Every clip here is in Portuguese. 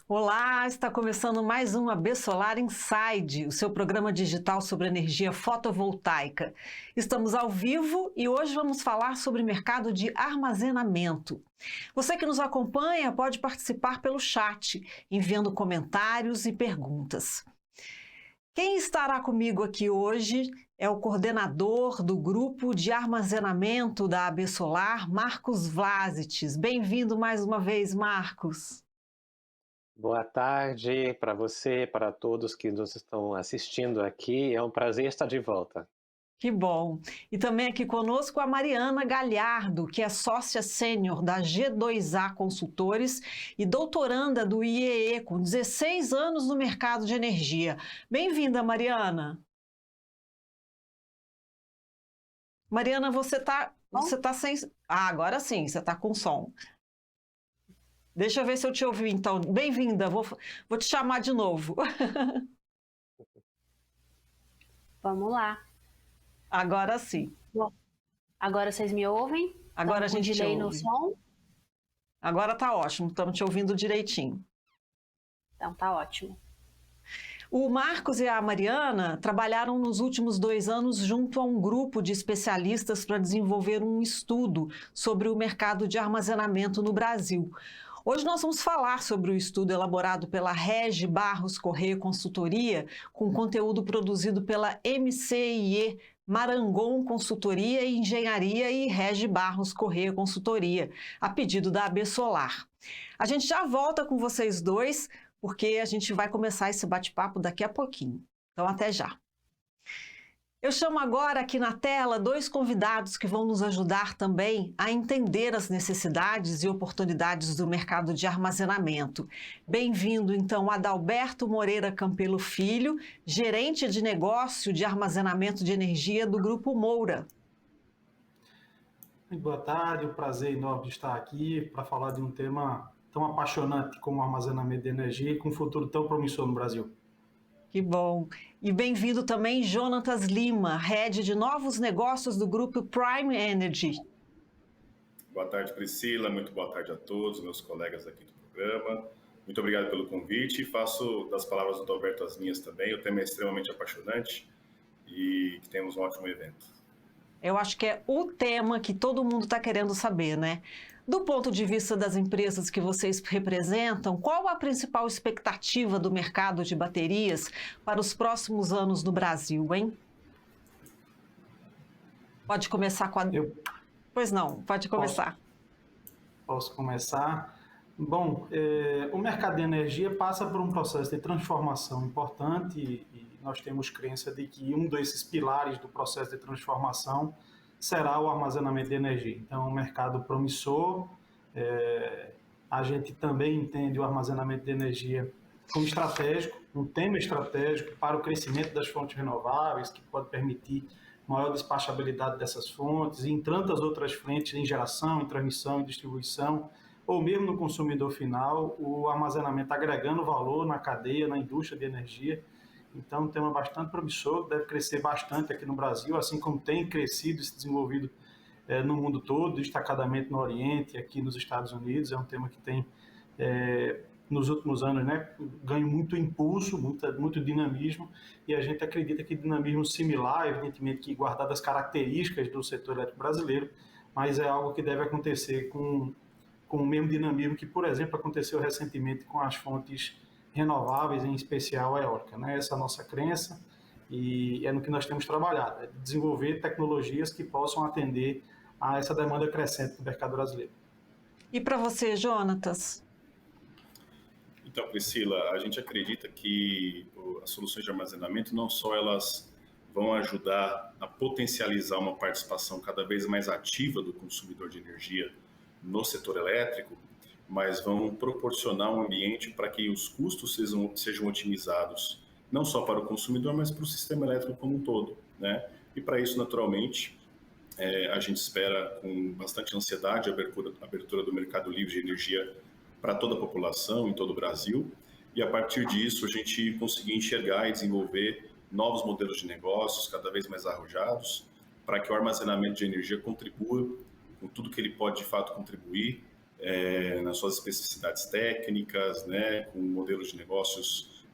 Olá, está começando mais um AB Solar Inside, o seu programa digital sobre energia fotovoltaica. Estamos ao vivo e hoje vamos falar sobre mercado de armazenamento. Você que nos acompanha pode participar pelo chat, enviando comentários e perguntas. Quem estará comigo aqui hoje é o coordenador do grupo de armazenamento da AB Solar, Marcos Vlasites. Bem-vindo mais uma vez, Marcos. Boa tarde para você, para todos que nos estão assistindo aqui. É um prazer estar de volta. Que bom. E também aqui conosco a Mariana Galhardo, que é sócia sênior da G2A Consultores e doutoranda do IEE, com 16 anos no mercado de energia. Bem-vinda, Mariana. Mariana, você tá sem... Ah, agora sim, você está com som. Deixa eu ver se eu te ouvi, então. Bem-vinda, vou te chamar de novo. Vamos lá. Agora sim. Bom, agora vocês me ouvem? Agora a gente te delay no ouve. som? Agora tá ótimo, estamos te ouvindo direitinho. Então tá ótimo. O Marcos e a Mariana trabalharam nos últimos 2 anos junto a um grupo de especialistas para desenvolver um estudo sobre o mercado de armazenamento no Brasil. Hoje nós vamos falar sobre o estudo elaborado pela Regi Barros Correia Consultoria, com conteúdo produzido pela MCIE Marangon Consultoria e Engenharia e Regi Barros Correia Consultoria, a pedido da AB Solar. A gente já volta com vocês dois, porque a gente vai começar esse bate-papo daqui a pouquinho. Então, até já. Eu chamo agora aqui na tela 2 convidados que vão nos ajudar também a entender as necessidades e oportunidades do mercado de armazenamento. Bem-vindo, então, Adalberto Moreira Campelo Filho, gerente de negócio de armazenamento de energia do Grupo Moura. Muito boa tarde, um prazer enorme de estar aqui para falar de um tema tão apaixonante como o armazenamento de energia e com um futuro tão promissor no Brasil. Que bom. E bem-vindo também Jonatas Lima, head de novos negócios do grupo Prime Energy. Boa tarde, Priscila. Muito boa tarde a todos, meus colegas aqui do programa. Muito obrigado pelo convite e faço das palavras do Adalberto as minhas também. O tema é extremamente apaixonante e que temos um ótimo evento. Eu acho que é o tema que todo mundo está querendo saber, né? Do ponto de vista das empresas que vocês representam, qual a principal expectativa do mercado de baterias para os próximos anos no Brasil, hein? Pode começar com a... Pois não, pode começar. Posso começar? Bom, o mercado de energia passa por um processo de transformação importante e nós temos crença de que um desses pilares do processo de transformação será o armazenamento de energia. Então, é um mercado promissor. A gente também entende o armazenamento de energia como estratégico, um tema estratégico para o crescimento das fontes renováveis, que pode permitir maior despachabilidade dessas fontes, e em tantas outras frentes, em geração, em transmissão, em distribuição, ou mesmo no consumidor final, o armazenamento agregando valor na cadeia, na indústria de energia. Então, um tema bastante promissor, deve crescer bastante aqui no Brasil, assim como tem crescido e se desenvolvido no mundo todo, destacadamente no Oriente e aqui nos Estados Unidos. É um tema que tem, nos últimos anos, ganho muito impulso, muito dinamismo, e a gente acredita que dinamismo similar, evidentemente que guardadas as características do setor elétrico brasileiro, mas é algo que deve acontecer com o mesmo dinamismo que, por exemplo, aconteceu recentemente com as fontes renováveis, em especial a eólica. Essa é a nossa crença e é no que nós temos trabalhado, é desenvolver tecnologias que possam atender a essa demanda crescente do mercado brasileiro. E para você, Jonatas? Então, Priscila, a gente acredita que as soluções de armazenamento não só elas vão ajudar a potencializar uma participação cada vez mais ativa do consumidor de energia no setor elétrico, mas vão proporcionar um ambiente para que os custos sejam otimizados, não só para o consumidor, mas para o sistema elétrico como um todo, E para isso, naturalmente, a gente espera com bastante ansiedade a abertura do mercado livre de energia para toda a população em todo o Brasil, e a partir disso a gente conseguir enxergar e desenvolver novos modelos de negócios cada vez mais arrojados, para que o armazenamento de energia contribua com tudo que ele pode de fato contribuir nas suas especificidades técnicas, né, com modelos de negócios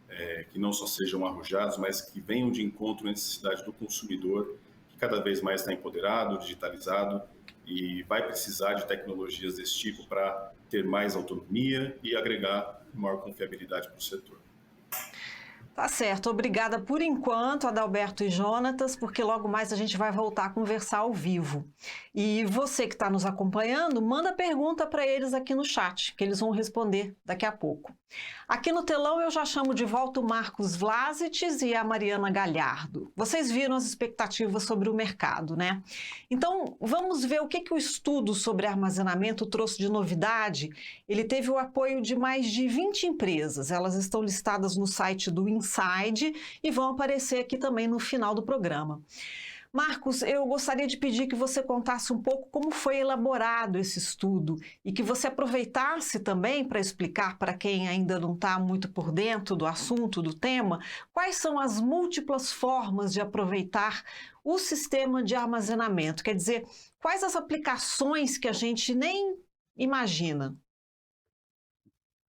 que não só sejam arrojados, mas que venham de encontro à necessidade do consumidor, que cada vez mais está empoderado, digitalizado, e vai precisar de tecnologias desse tipo para ter mais autonomia e agregar maior confiabilidade para o setor. Tá certo, obrigada por enquanto, Adalberto e Jonatas, porque logo mais a gente vai voltar a conversar ao vivo. E você que está nos acompanhando, manda pergunta para eles aqui no chat, que eles vão responder daqui a pouco. Aqui no telão eu já chamo de volta o Marcos Vlasites e a Mariana Galhardo. Vocês viram as expectativas sobre o mercado, né? Então, vamos ver o que o estudo sobre armazenamento trouxe de novidade. Ele teve o apoio de mais de 20 empresas. Elas estão listadas no site do Inside e vão aparecer aqui também no final do programa. Marcos, eu gostaria de pedir que você contasse um pouco como foi elaborado esse estudo e que você aproveitasse também para explicar para quem ainda não está muito por dentro do assunto, do tema, quais são as múltiplas formas de aproveitar o sistema de armazenamento. Quer dizer, quais as aplicações que a gente nem imagina.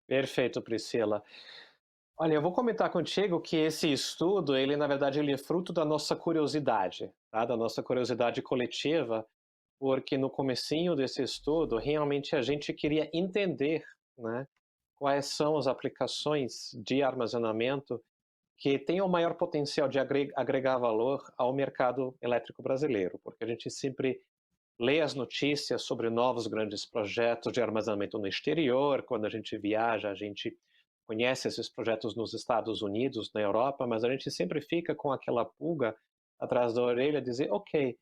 Perfeito, Priscila. Olha, eu vou comentar contigo que esse estudo, na verdade, ele é fruto da nossa curiosidade, tá? Da nossa curiosidade coletiva, porque no comecinho desse estudo, realmente a gente queria entender, né, quais são as aplicações de armazenamento que têm o maior potencial de agregar valor ao mercado elétrico brasileiro, porque a gente sempre lê as notícias sobre novos grandes projetos de armazenamento no exterior, quando a gente viaja, a gente conhece esses projetos nos Estados Unidos, na Europa, mas a gente sempre fica com aquela pulga atrás da orelha, dizer, ok,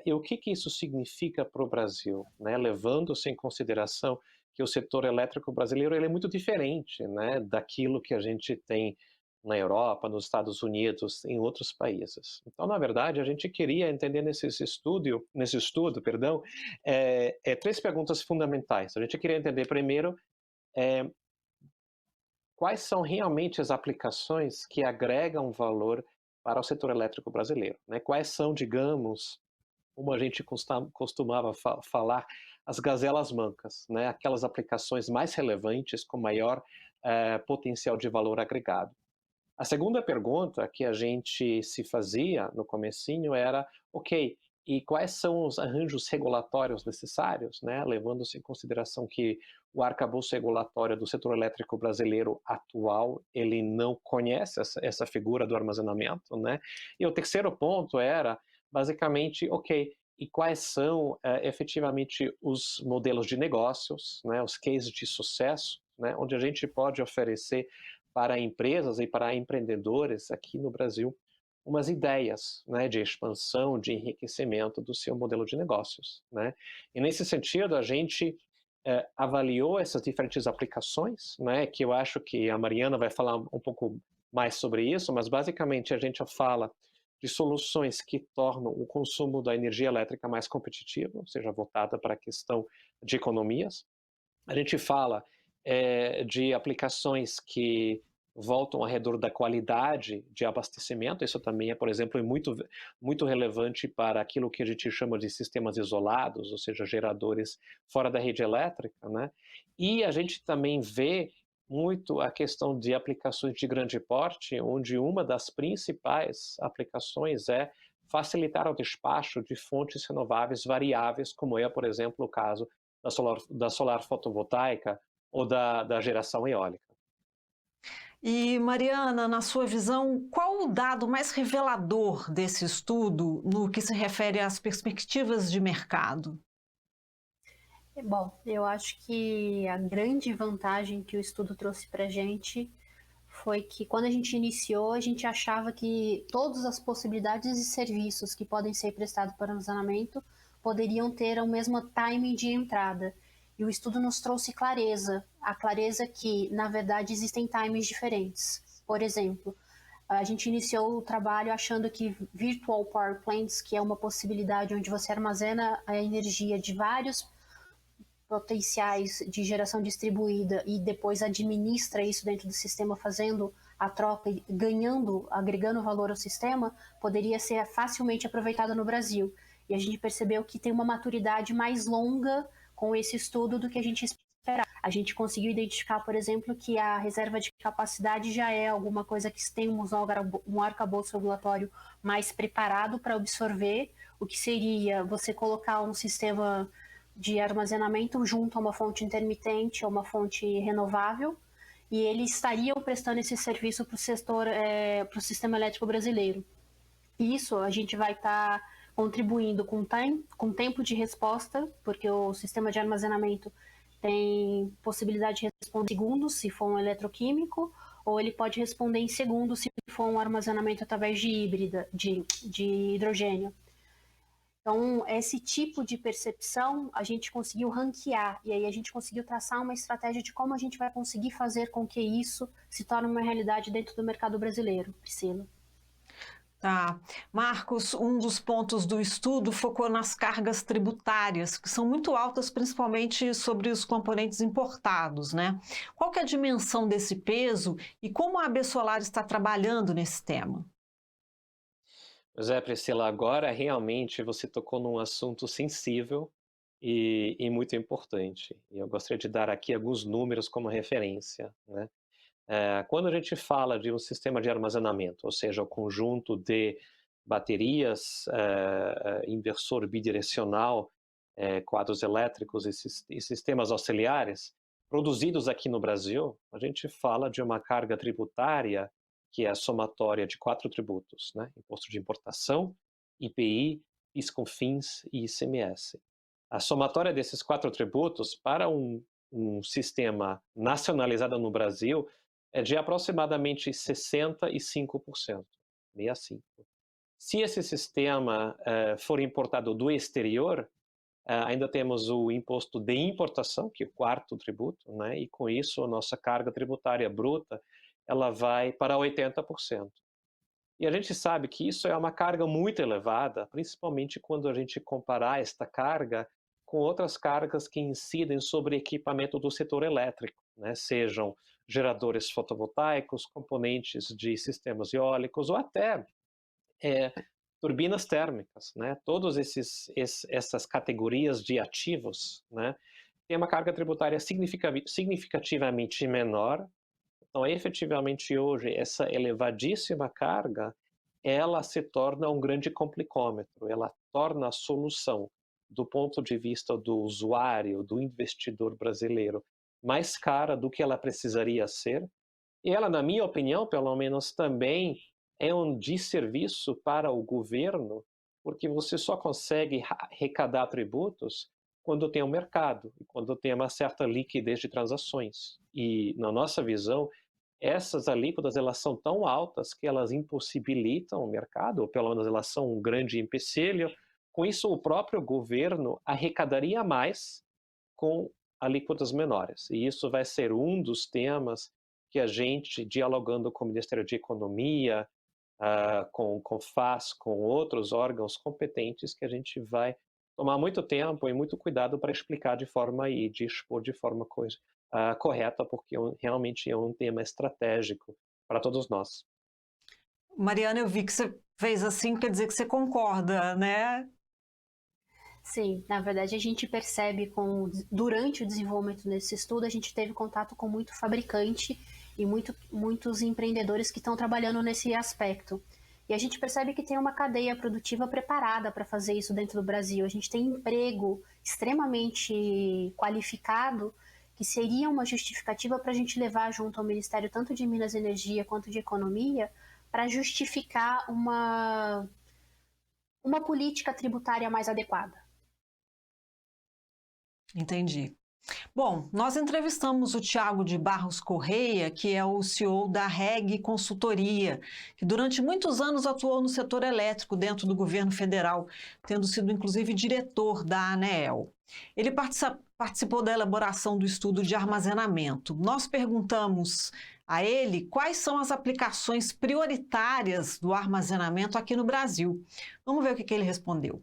e o que isso significa para o Brasil, né? Levando-se em consideração que o setor elétrico brasileiro ele é muito diferente, né, daquilo que a gente tem na Europa, nos Estados Unidos, em outros países. Então, na verdade, a gente queria entender nesse estudo, três perguntas fundamentais. A gente queria entender primeiro quais são realmente as aplicações que agregam valor para o setor elétrico brasileiro, né? Quais são, digamos, como a gente costumava falar, as gazelas mancas, né? Aquelas aplicações mais relevantes com maior potencial de valor agregado. A segunda pergunta que a gente se fazia no comecinho era, ok, e quais são os arranjos regulatórios necessários, né? Levando-se em consideração que o arcabouço regulatório do setor elétrico brasileiro atual, ele não conhece essa figura do armazenamento, né? E o terceiro ponto era, basicamente, ok, e quais são efetivamente os modelos de negócios, né? Os cases de sucesso, né? Onde a gente pode oferecer para empresas e para empreendedores aqui no Brasil umas ideias, né, de expansão, de enriquecimento do seu modelo de negócios, né? E nesse sentido, a gente avaliou essas diferentes aplicações, né, que eu acho que a Mariana vai falar um pouco mais sobre isso, mas basicamente a gente fala de soluções que tornam o consumo da energia elétrica mais competitivo, ou seja, voltada para a questão de economias. A gente fala de aplicações que voltam ao redor da qualidade de abastecimento. Isso também é, por exemplo, muito relevante para aquilo que a gente chama de sistemas isolados, ou seja, geradores fora da rede elétrica, né? E a gente também vê muito a questão de aplicações de grande porte, onde uma das principais aplicações é facilitar o despacho de fontes renováveis variáveis, como é, por exemplo, o caso da solar fotovoltaica ou da geração eólica. E, Mariana, na sua visão, qual o dado mais revelador desse estudo no que se refere às perspectivas de mercado? Bom, eu acho que a grande vantagem que o estudo trouxe para a gente foi que quando a gente iniciou, a gente achava que todas as possibilidades de serviços que podem ser prestados para armazenamento poderiam ter o mesmo timing de entrada. E o estudo nos trouxe clareza, a clareza que, na verdade, existem timings diferentes. Por exemplo, a gente iniciou o trabalho achando que Virtual Power Plants, que é uma possibilidade onde você armazena a energia de vários potenciais de geração distribuída e depois administra isso dentro do sistema, fazendo a troca e agregando valor ao sistema, poderia ser facilmente aproveitada no Brasil. E a gente percebeu que tem uma maturidade mais longa com esse estudo do que a gente A gente conseguiu identificar, por exemplo, que a reserva de capacidade já é alguma coisa que tem um arcabouço regulatório mais preparado para absorver, o que seria você colocar um sistema de armazenamento junto a uma fonte intermitente ou uma fonte renovável, e eles estariam prestando esse serviço para o setor, para o sistema elétrico brasileiro. Isso a gente vai estar contribuindo com tempo de resposta, porque o sistema de armazenamento tem possibilidade de responder em segundos, se for um eletroquímico, ou ele pode responder em segundos, se for um armazenamento através de hidrogênio. Então, esse tipo de percepção a gente conseguiu ranquear, e aí a gente conseguiu traçar uma estratégia de como a gente vai conseguir fazer com que isso se torne uma realidade dentro do mercado brasileiro, Priscila. Tá. Marcos, um dos pontos do estudo focou nas cargas tributárias, que são muito altas, principalmente sobre os componentes importados, né? Qual que é a dimensão desse peso e como a AB Solar está trabalhando nesse tema? Pois é, Priscila, agora realmente você tocou num assunto sensível e muito importante. E eu gostaria de dar aqui alguns números como referência, né? Quando a gente fala de um sistema de armazenamento, ou seja, o conjunto de baterias, inversor bidirecional, quadros elétricos e sistemas auxiliares, produzidos aqui no Brasil, a gente fala de uma carga tributária que é a somatória de 4 tributos, né? Imposto de importação, IPI, PIS/COFINS e ICMS. A somatória desses 4 tributos para um sistema nacionalizado no Brasil é de aproximadamente 65%, 65%. Se esse sistema for importado do exterior, ainda temos o imposto de importação, que é o 4º tributo, né? E com isso a nossa carga tributária bruta ela vai para 80%. E a gente sabe que isso é uma carga muito elevada, principalmente quando a gente comparar esta carga com outras cargas que incidem sobre equipamento do setor elétrico, né? Sejam geradores fotovoltaicos, componentes de sistemas eólicos ou até turbinas térmicas, né? Todas essas categorias de ativos, né? Têm uma carga tributária significativamente menor. Então, efetivamente, hoje, essa elevadíssima carga, ela se torna um grande complicômetro, ela torna a solução, do ponto de vista do usuário, do investidor brasileiro, mais cara do que ela precisaria ser. E ela, na minha opinião, pelo menos, também é um desserviço para o governo, porque você só consegue arrecadar tributos quando tem um mercado e quando tem uma certa liquidez de transações. E, na nossa visão, essas alíquotas elas são tão altas que elas impossibilitam o mercado, ou pelo menos elas são um grande empecilho. Com isso, o próprio governo arrecadaria mais com alíquotas menores. E isso vai ser um dos temas que a gente, dialogando com o Ministério de Economia, com o FAS, com outros órgãos competentes, que a gente vai tomar muito tempo e muito cuidado para explicar de forma e de expor de forma correta, porque realmente é um tema estratégico para todos nós. Mariana, eu vi que você fez assim, quer dizer que você concorda, né? Sim, na verdade a gente percebe durante o desenvolvimento desse estudo, a gente teve contato com muito fabricante e muitos empreendedores que estão trabalhando nesse aspecto. E a gente percebe que tem uma cadeia produtiva preparada para fazer isso dentro do Brasil. A gente tem emprego extremamente qualificado, que seria uma justificativa para a gente levar junto ao Ministério tanto de Minas e Energia quanto de Economia, para justificar uma política tributária mais adequada. Entendi. Bom, nós entrevistamos o Thiago de Barros Correia, que é o CEO da REG Consultoria, que durante muitos anos atuou no setor elétrico dentro do governo federal, tendo sido inclusive diretor da ANEEL. Ele participou da elaboração do estudo de armazenamento. Nós perguntamos a ele quais são as aplicações prioritárias do armazenamento aqui no Brasil. Vamos ver o que ele respondeu.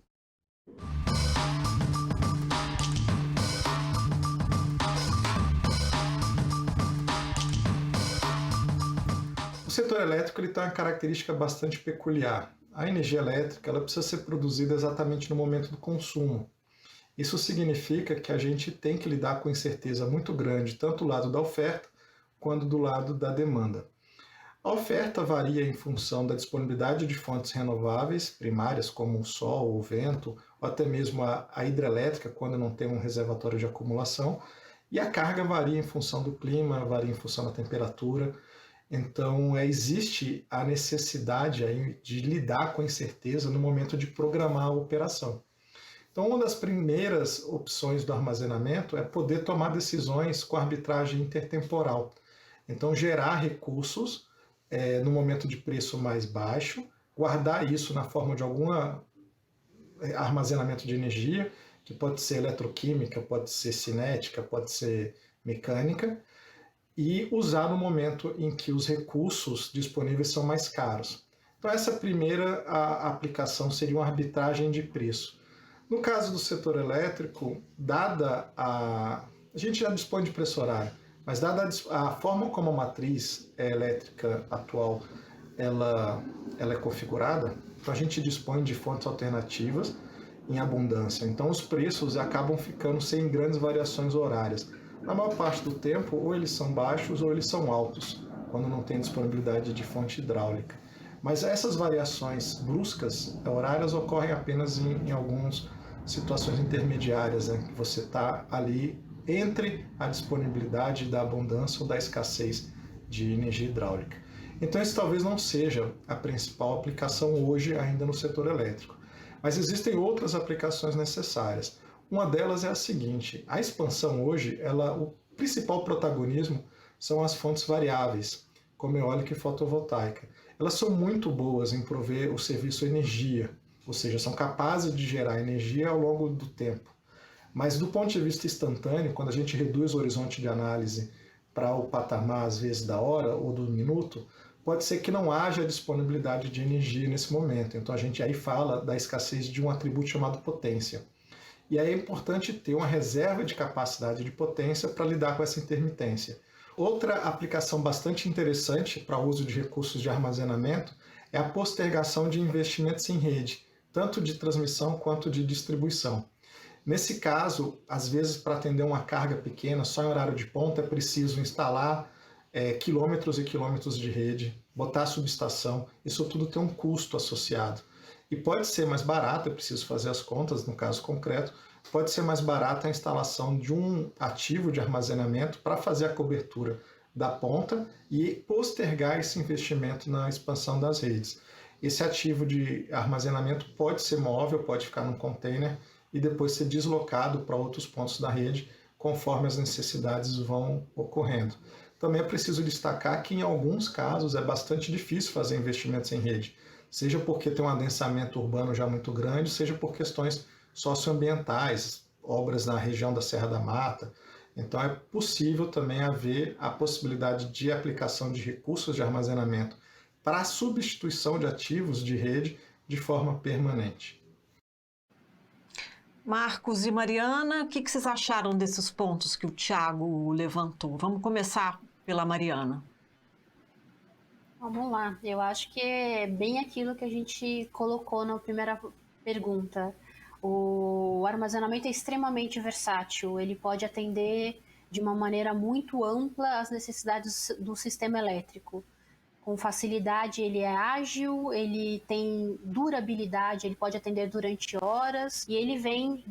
O setor elétrico tem uma característica bastante peculiar. A energia elétrica ela precisa ser produzida exatamente no momento do consumo. Isso significa que a gente tem que lidar com incerteza muito grande, tanto do lado da oferta quanto do lado da demanda. A oferta varia em função da disponibilidade de fontes renováveis primárias, como o sol, o vento, ou até mesmo a hidrelétrica, quando não tem um reservatório de acumulação, e a carga varia em função do clima, varia em função da temperatura. Então, existe a necessidade aí de lidar com a incerteza no momento de programar a operação. Então, uma das primeiras opções do armazenamento é poder tomar decisões com arbitragem intertemporal. Então, gerar recursos no momento de preço mais baixo, guardar isso na forma de algum armazenamento de energia, que pode ser eletroquímica, pode ser cinética, pode ser mecânica, e usar no momento em que os recursos disponíveis são mais caros. Então, essa primeira aplicação seria uma arbitragem de preço. No caso do setor elétrico, dada a gente já dispõe de preço horário, mas dada a forma como a matriz elétrica atual ela é configurada, então a gente dispõe de fontes alternativas em abundância. Então os preços acabam ficando sem grandes variações horárias. Na maior parte do tempo, ou eles são baixos ou eles são altos, quando não tem disponibilidade de fonte hidráulica. Mas essas variações bruscas horárias ocorrem apenas em algumas situações intermediárias, né? Que você está ali entre a disponibilidade da abundância ou da escassez de energia hidráulica. Então, isso talvez não seja a principal aplicação hoje ainda no setor elétrico. Mas existem outras aplicações necessárias. Uma delas é a seguinte: a expansão hoje, o principal protagonismo são as fontes variáveis, como eólica e fotovoltaica. Elas são muito boas em prover o serviço energia, ou seja, são capazes de gerar energia ao longo do tempo. Mas do ponto de vista instantâneo, quando a gente reduz o horizonte de análise para o patamar, às vezes, da hora ou do minuto, pode ser que não haja disponibilidade de energia nesse momento. Então a gente aí fala da escassez de um atributo chamado potência. E aí é importante ter uma reserva de capacidade de potência para lidar com essa intermitência. Outra aplicação bastante interessante para o uso de recursos de armazenamento é a postergação de investimentos em rede, tanto de transmissão quanto de distribuição. Nesse caso, às vezes, para atender uma carga pequena, só em horário de ponta, é preciso instalar quilômetros e quilômetros de rede, botar subestação, isso tudo tem um custo associado. E pode ser mais barato, é preciso fazer as contas no caso concreto, pode ser mais barata a instalação de um ativo de armazenamento para fazer a cobertura da ponta e postergar esse investimento na expansão das redes. Esse ativo de armazenamento pode ser móvel, pode ficar num container e depois ser deslocado para outros pontos da rede conforme as necessidades vão ocorrendo. Também é preciso destacar que em alguns casos é bastante difícil fazer investimentos em rede, seja porque tem um adensamento urbano já muito grande, seja por questões socioambientais, obras na região da Serra da Mata. Então é possível também haver a possibilidade de aplicação de recursos de armazenamento para a substituição de ativos de rede de forma permanente. Marcos e Mariana, o que vocês acharam desses pontos que o Thiago levantou? Vamos começar pela Mariana. Vamos lá, eu acho que é bem aquilo que a gente colocou na primeira pergunta. O armazenamento é extremamente versátil, ele pode atender de uma maneira muito ampla as necessidades do sistema elétrico. Com facilidade, ele é ágil, ele tem durabilidade, ele pode atender durante horas e ele vem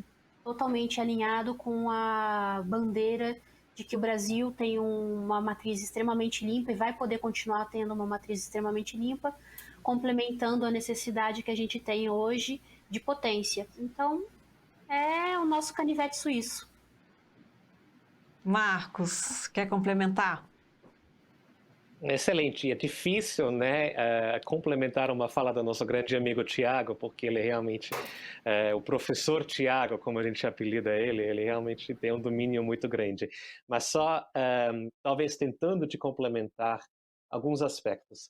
totalmente alinhado com a bandeira de que o Brasil tem uma matriz extremamente limpa e vai poder continuar tendo uma matriz extremamente limpa, complementando a necessidade que a gente tem hoje de potência. Então, é o nosso canivete suíço. Marcos, quer complementar? Excelente. É difícil, né, complementar uma fala do nosso grande amigo Tiago, porque ele realmente, o professor Tiago, como a gente apelida ele realmente tem um domínio muito grande. Mas só, talvez tentando te complementar alguns aspectos.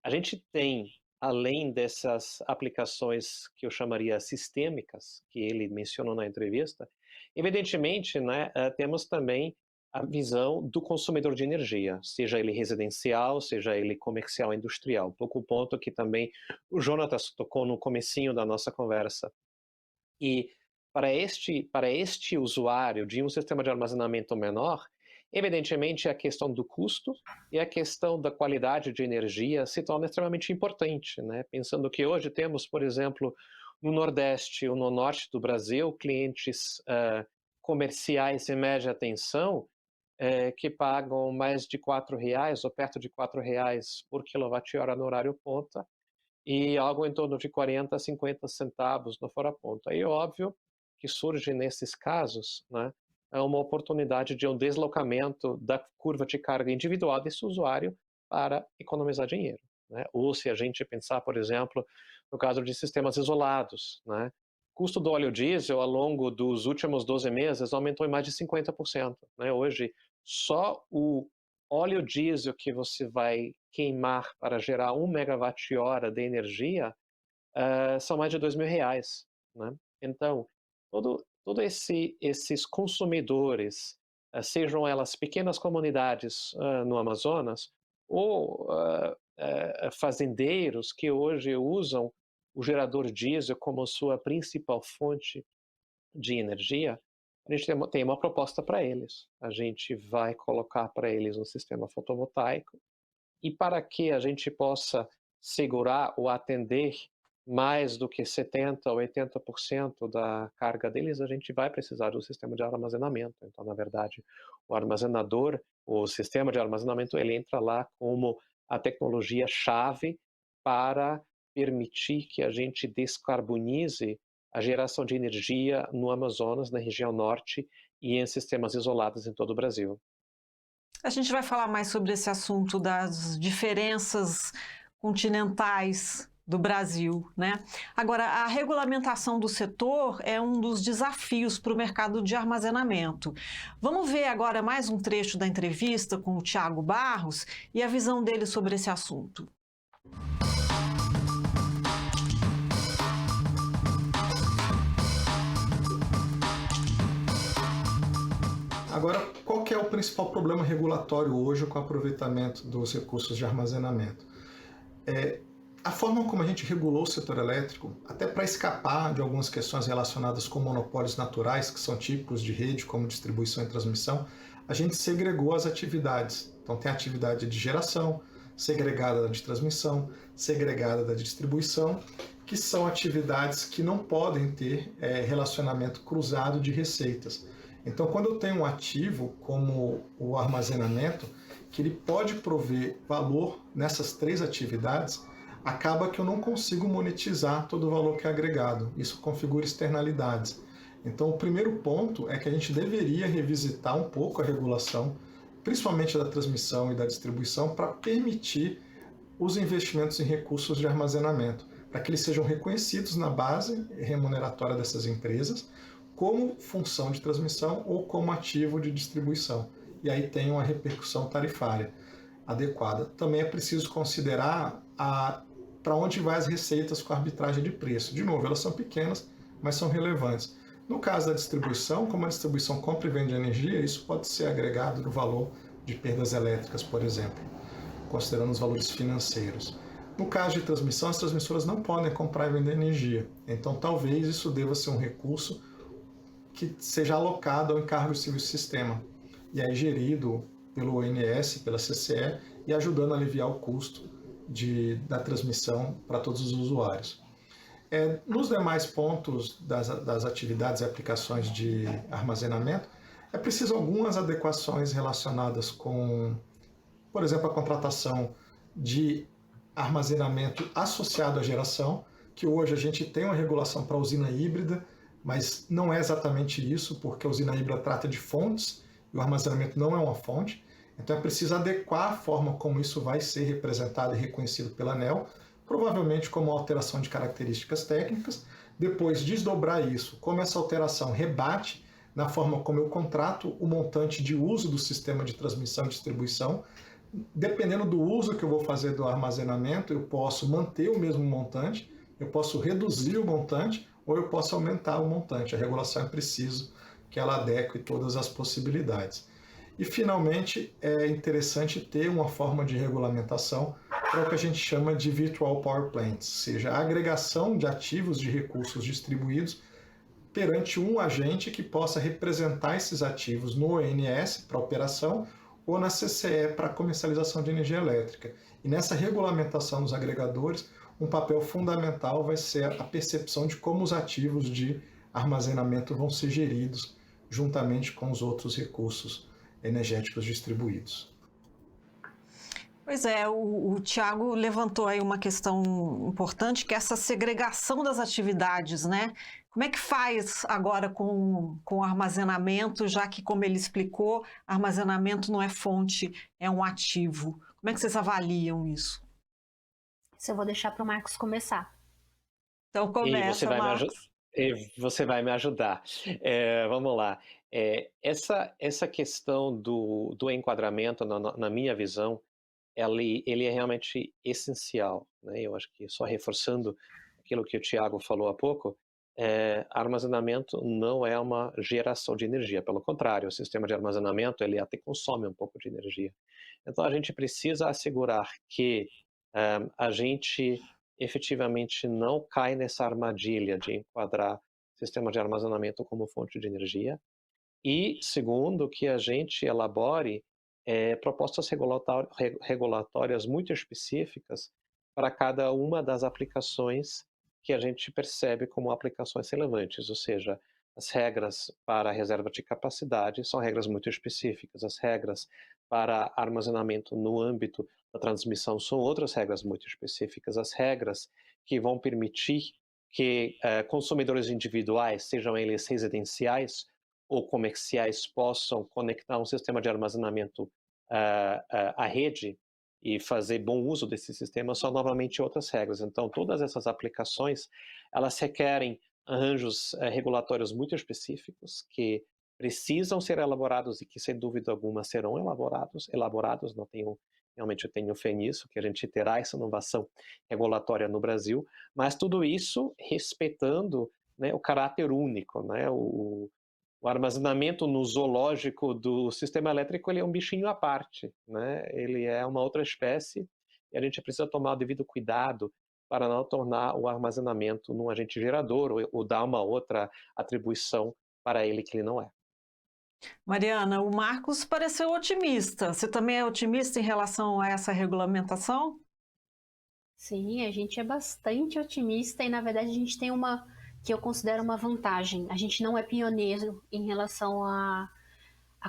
A gente tem, além dessas aplicações que eu chamaria sistêmicas, que ele mencionou na entrevista, evidentemente, né, temos também a visão do consumidor de energia, seja ele residencial, seja ele comercial, industrial. Um pouco o ponto que também o Jonatas tocou no comecinho da nossa conversa. E para este usuário de um sistema de armazenamento menor, evidentemente a questão do custo e a questão da qualidade de energia se torna extremamente importante, né? Pensando que hoje temos, por exemplo, no Nordeste ou no Norte do Brasil, clientes comerciais em média atenção que pagam mais de R$ 4 ou perto de R$ 4 por quilowatt-hora no horário ponta e algo em torno de 40 a 50 centavos no fora ponta. Aí, óbvio que surge nesses casos, né, uma oportunidade de um deslocamento da curva de carga individual desse usuário para economizar dinheiro, né? Ou se a gente pensar, por exemplo, no caso de sistemas isolados, né? O custo do óleo diesel ao longo dos últimos 12 meses aumentou em mais de 50%, né? Hoje, só o óleo diesel que você vai queimar para gerar 1 megawatt-hora de energia são mais de R$ 2.000, né? Então, todos esses consumidores, sejam elas pequenas comunidades no Amazonas ou fazendeiros que hoje usam o gerador diesel como sua principal fonte de energia, a gente tem uma proposta para eles. A gente vai colocar para eles um sistema fotovoltaico e para que a gente possa segurar ou atender mais do que 70% ou 80% da carga deles, a gente vai precisar do sistema de armazenamento. Então, na verdade, o armazenador, o sistema de armazenamento, ele entra lá como a tecnologia-chave para permitir que a gente descarbonize a geração de energia no Amazonas, na região norte e em sistemas isolados em todo o Brasil. A gente vai falar mais sobre esse assunto das diferenças continentais do Brasil, né? Agora, a regulamentação do setor é um dos desafios para o mercado de armazenamento. Vamos ver agora mais um trecho da entrevista com o Thiago Barros e a visão dele sobre esse assunto. Agora, qual que é o principal problema regulatório hoje com o aproveitamento dos recursos de armazenamento? A forma como a gente regulou o setor elétrico, até para escapar de algumas questões relacionadas com monopólios naturais, que são típicos de rede, como distribuição e transmissão, a gente segregou as atividades. Então tem a atividade de geração, segregada da de transmissão, segregada da de distribuição, que são atividades que não podem ter relacionamento cruzado de receitas. Então, quando eu tenho um ativo como o armazenamento, que ele pode prover valor nessas três atividades, acaba que eu não consigo monetizar todo o valor que é agregado. Isso configura externalidades. Então, o primeiro ponto é que a gente deveria revisitar um pouco a regulação, principalmente da transmissão e da distribuição, para permitir os investimentos em recursos de armazenamento, para que eles sejam reconhecidos na base remuneratória dessas empresas, como função de transmissão ou como ativo de distribuição. E aí tem uma repercussão tarifária adequada. Também é preciso considerar para onde vai as receitas com a arbitragem de preço. De novo, elas são pequenas, mas são relevantes. No caso da distribuição, como a distribuição compra e vende energia, isso pode ser agregado no valor de perdas elétricas, por exemplo, considerando os valores financeiros. No caso de transmissão, as transmissoras não podem comprar e vender energia. Então, talvez isso deva ser um recurso que seja alocado ao encargo de serviço sistema, e aí gerido pelo ONS, pela CCE, e ajudando a aliviar o custo da transmissão para todos os usuários. Nos demais pontos das atividades e aplicações de armazenamento, é preciso algumas adequações relacionadas com, por exemplo, a contratação de armazenamento associado à geração, que hoje a gente tem uma regulação para a usina híbrida, mas não é exatamente isso, porque a usina híbrida trata de fontes e o armazenamento não é uma fonte. Então é preciso adequar a forma como isso vai ser representado e reconhecido pela ANEEL, provavelmente como alteração de características técnicas, depois desdobrar isso, como essa alteração rebate na forma como eu contrato o montante de uso do sistema de transmissão e distribuição. Dependendo do uso que eu vou fazer do armazenamento, eu posso manter o mesmo montante, eu posso reduzir o montante, ou eu posso aumentar o montante. A regulação é preciso que ela adeque todas as possibilidades. E, finalmente, é interessante ter uma forma de regulamentação para o que a gente chama de Virtual Power Plants, ou seja, a agregação de ativos de recursos distribuídos perante um agente que possa representar esses ativos no ONS para operação ou na CCE para comercialização de energia elétrica. E nessa regulamentação dos agregadores, um papel fundamental vai ser a percepção de como os ativos de armazenamento vão ser geridos juntamente com os outros recursos energéticos distribuídos. Pois é, o Tiago levantou aí uma questão importante, que é essa segregação das atividades, né? Como é que faz agora com o armazenamento, já que, como ele explicou, armazenamento não é fonte, é um ativo? Como é que vocês avaliam isso? Isso eu vou deixar para o Marcos começar. Então começa, Marcos. Você vai me ajudar. Vamos lá. Essa questão do enquadramento, na minha visão, ele é realmente essencial, né? Eu acho que, só reforçando aquilo que o Tiago falou há pouco, armazenamento não é uma geração de energia, pelo contrário, o sistema de armazenamento ele até consome um pouco de energia. Então a gente precisa assegurar que a gente efetivamente não cai nessa armadilha de enquadrar o sistema de armazenamento como fonte de energia, e segundo, que a gente elabore propostas regulatórias muito específicas para cada uma das aplicações que a gente percebe como aplicações relevantes, ou seja, as regras para a reserva de capacidade são regras muito específicas, as regras para armazenamento no âmbito da transmissão são outras regras muito específicas, as regras que vão permitir que consumidores individuais, sejam eles residenciais ou comerciais, possam conectar um sistema de armazenamento à rede e fazer bom uso desse sistema, são novamente outras regras. Então, todas essas aplicações, elas requerem arranjos regulatórios muito específicos que precisam ser elaborados e que, sem dúvida alguma, serão elaborados. Realmente eu tenho fé nisso, que a gente terá essa inovação regulatória no Brasil, mas tudo isso respeitando, né, o caráter único, né? O armazenamento no zoológico do sistema elétrico, ele é um bichinho à parte, né? Ele é uma outra espécie e a gente precisa tomar o devido cuidado para não tornar o armazenamento num agente gerador ou dar uma outra atribuição para ele que ele não é. Mariana, o Marcos pareceu otimista. Você também é otimista em relação a essa regulamentação? Sim, a gente é bastante otimista e, na verdade, a gente tem uma que eu considero uma vantagem. A gente não é pioneiro em relação a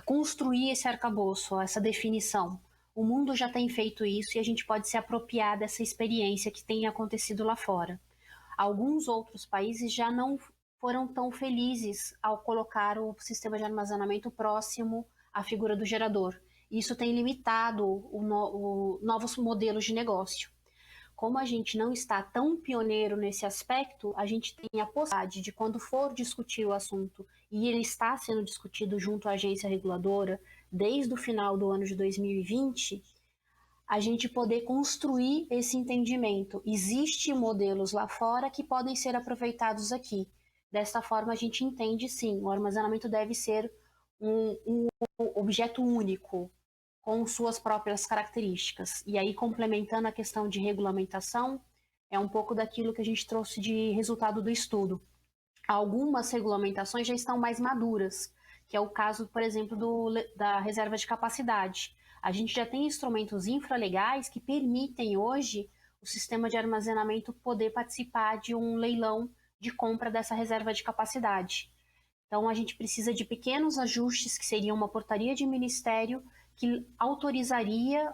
construir esse arcabouço, essa definição. O mundo já tem feito isso e a gente pode se apropriar dessa experiência que tem acontecido lá fora. Alguns outros países já não foram tão felizes ao colocar o sistema de armazenamento próximo à figura do gerador. Isso tem limitado novos modelos de negócio. Como a gente não está tão pioneiro nesse aspecto, a gente tem a possibilidade de, quando for discutir o assunto, e ele está sendo discutido junto à agência reguladora desde o final do ano de 2020, a gente poder construir esse entendimento. Existem modelos lá fora que podem ser aproveitados aqui. Desta forma, a gente entende, sim, o armazenamento deve ser um objeto único, com suas próprias características. E aí, complementando a questão de regulamentação, é um pouco daquilo que a gente trouxe de resultado do estudo. Algumas regulamentações já estão mais maduras, que é o caso, por exemplo, da reserva de capacidade. A gente já tem instrumentos infralegais que permitem hoje o sistema de armazenamento poder participar de um leilão de compra dessa reserva de capacidade. Então, a gente precisa de pequenos ajustes, que seria uma portaria de ministério que autorizaria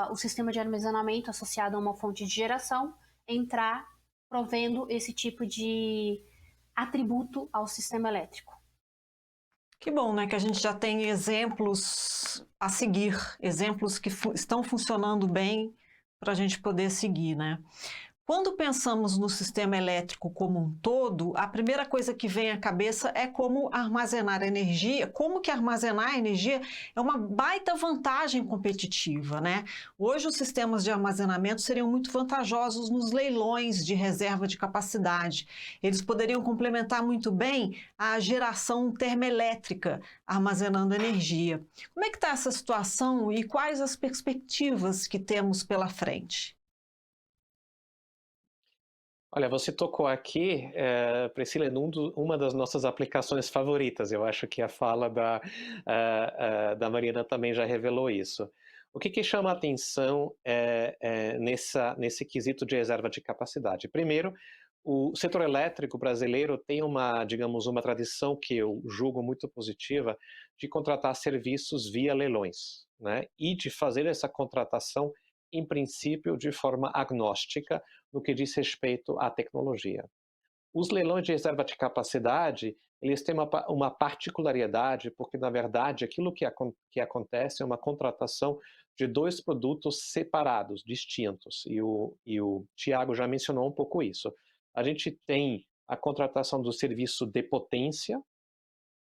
o sistema de armazenamento associado a uma fonte de geração entrar provendo esse tipo de atributo ao sistema elétrico. Que bom, né? Que a gente já tem exemplos a seguir, exemplos que estão funcionando bem para a gente poder seguir, né? Quando pensamos no sistema elétrico como um todo, a primeira coisa que vem à cabeça é como armazenar energia, como que armazenar energia é uma baita vantagem competitiva, né? Hoje os sistemas de armazenamento seriam muito vantajosos nos leilões de reserva de capacidade. Eles poderiam complementar muito bem a geração termoelétrica armazenando energia. Como é que está essa situação e quais as perspectivas que temos pela frente? Olha, você tocou aqui, Priscila, em uma das nossas aplicações favoritas. Eu acho que a fala da Mariana também já revelou isso. O que chama a atenção nesse quesito de reserva de capacidade? Primeiro, o setor elétrico brasileiro tem digamos, uma tradição que eu julgo muito positiva de contratar serviços via leilões, né? E de fazer essa contratação, em princípio, de forma agnóstica, no que diz respeito à tecnologia. Os leilões de reserva de capacidade, eles têm uma particularidade, porque, na verdade, aquilo que acontece é uma contratação de dois produtos separados, distintos, e o Tiago já mencionou um pouco isso. A gente tem a contratação do serviço de potência,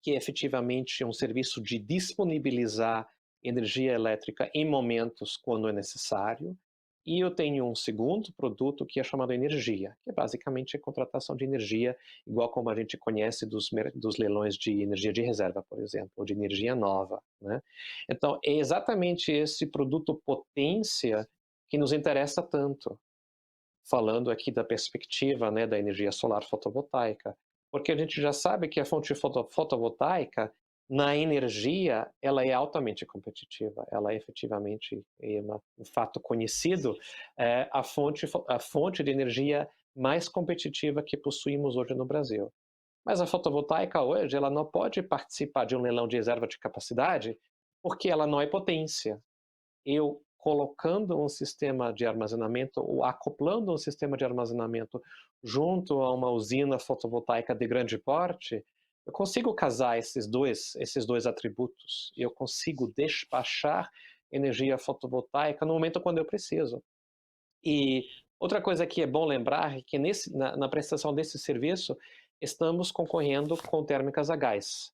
que é efetivamente um serviço de disponibilizar energia elétrica em momentos quando é necessário. E eu tenho um segundo produto que é chamado energia, que é basicamente a contratação de energia, igual como a gente conhece dos leilões de energia de reserva, por exemplo, ou de energia nova, né? Então, é exatamente esse produto potência que nos interessa tanto, falando aqui da perspectiva, né, da energia solar fotovoltaica, porque a gente já sabe que a fonte fotovoltaica, na energia, ela é altamente competitiva, ela é efetivamente um fato conhecido, a fonte de energia mais competitiva que possuímos hoje no Brasil. Mas a fotovoltaica hoje, ela não pode participar de um leilão de reserva de capacidade, porque ela não é potência. Eu colocando um sistema de armazenamento ou acoplando um sistema de armazenamento junto a uma usina fotovoltaica de grande porte, eu consigo casar esses dois atributos e eu consigo despachar energia fotovoltaica no momento quando eu preciso. E outra coisa que é bom lembrar é que na prestação desse serviço estamos concorrendo com térmicas a gás.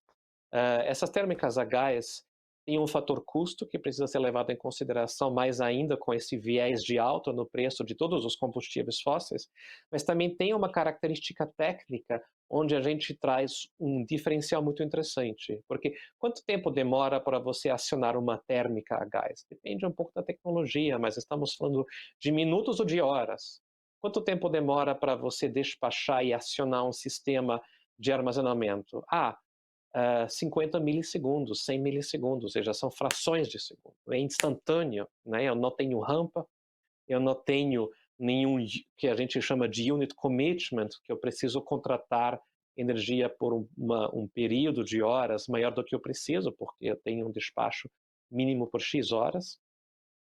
Essas térmicas a gás têm um fator custo que precisa ser levado em consideração, mais ainda com esse viés de alta no preço de todos os combustíveis fósseis, mas também tem uma característica técnica onde a gente traz um diferencial muito interessante, porque quanto tempo demora para você acionar uma térmica a gás? Depende um pouco da tecnologia, mas estamos falando de minutos ou de horas. Quanto tempo demora para você despachar e acionar um sistema de armazenamento? 50 milissegundos, 100 milissegundos, ou seja, são frações de segundo, é instantâneo, né? Eu não tenho rampa, eu não tenho nenhum que a gente chama de unit commitment, que eu preciso contratar energia por um período de horas maior do que eu preciso, porque eu tenho um despacho mínimo por X horas.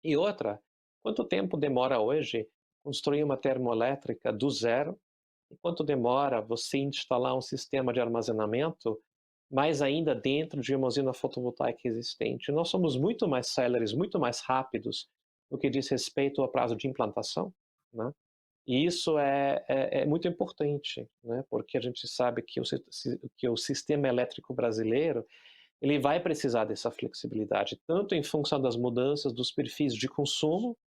E outra, quanto tempo demora hoje construir uma termoelétrica do zero? E quanto demora você instalar um sistema de armazenamento, mais ainda dentro de uma usina fotovoltaica existente? Nós somos muito mais céleres, muito mais rápidos no que diz respeito ao prazo de implantação, né? E isso é muito importante, né? Porque a gente sabe que o sistema elétrico brasileiro ele vai precisar dessa flexibilidade, tanto em função das mudanças dos perfis de consumo,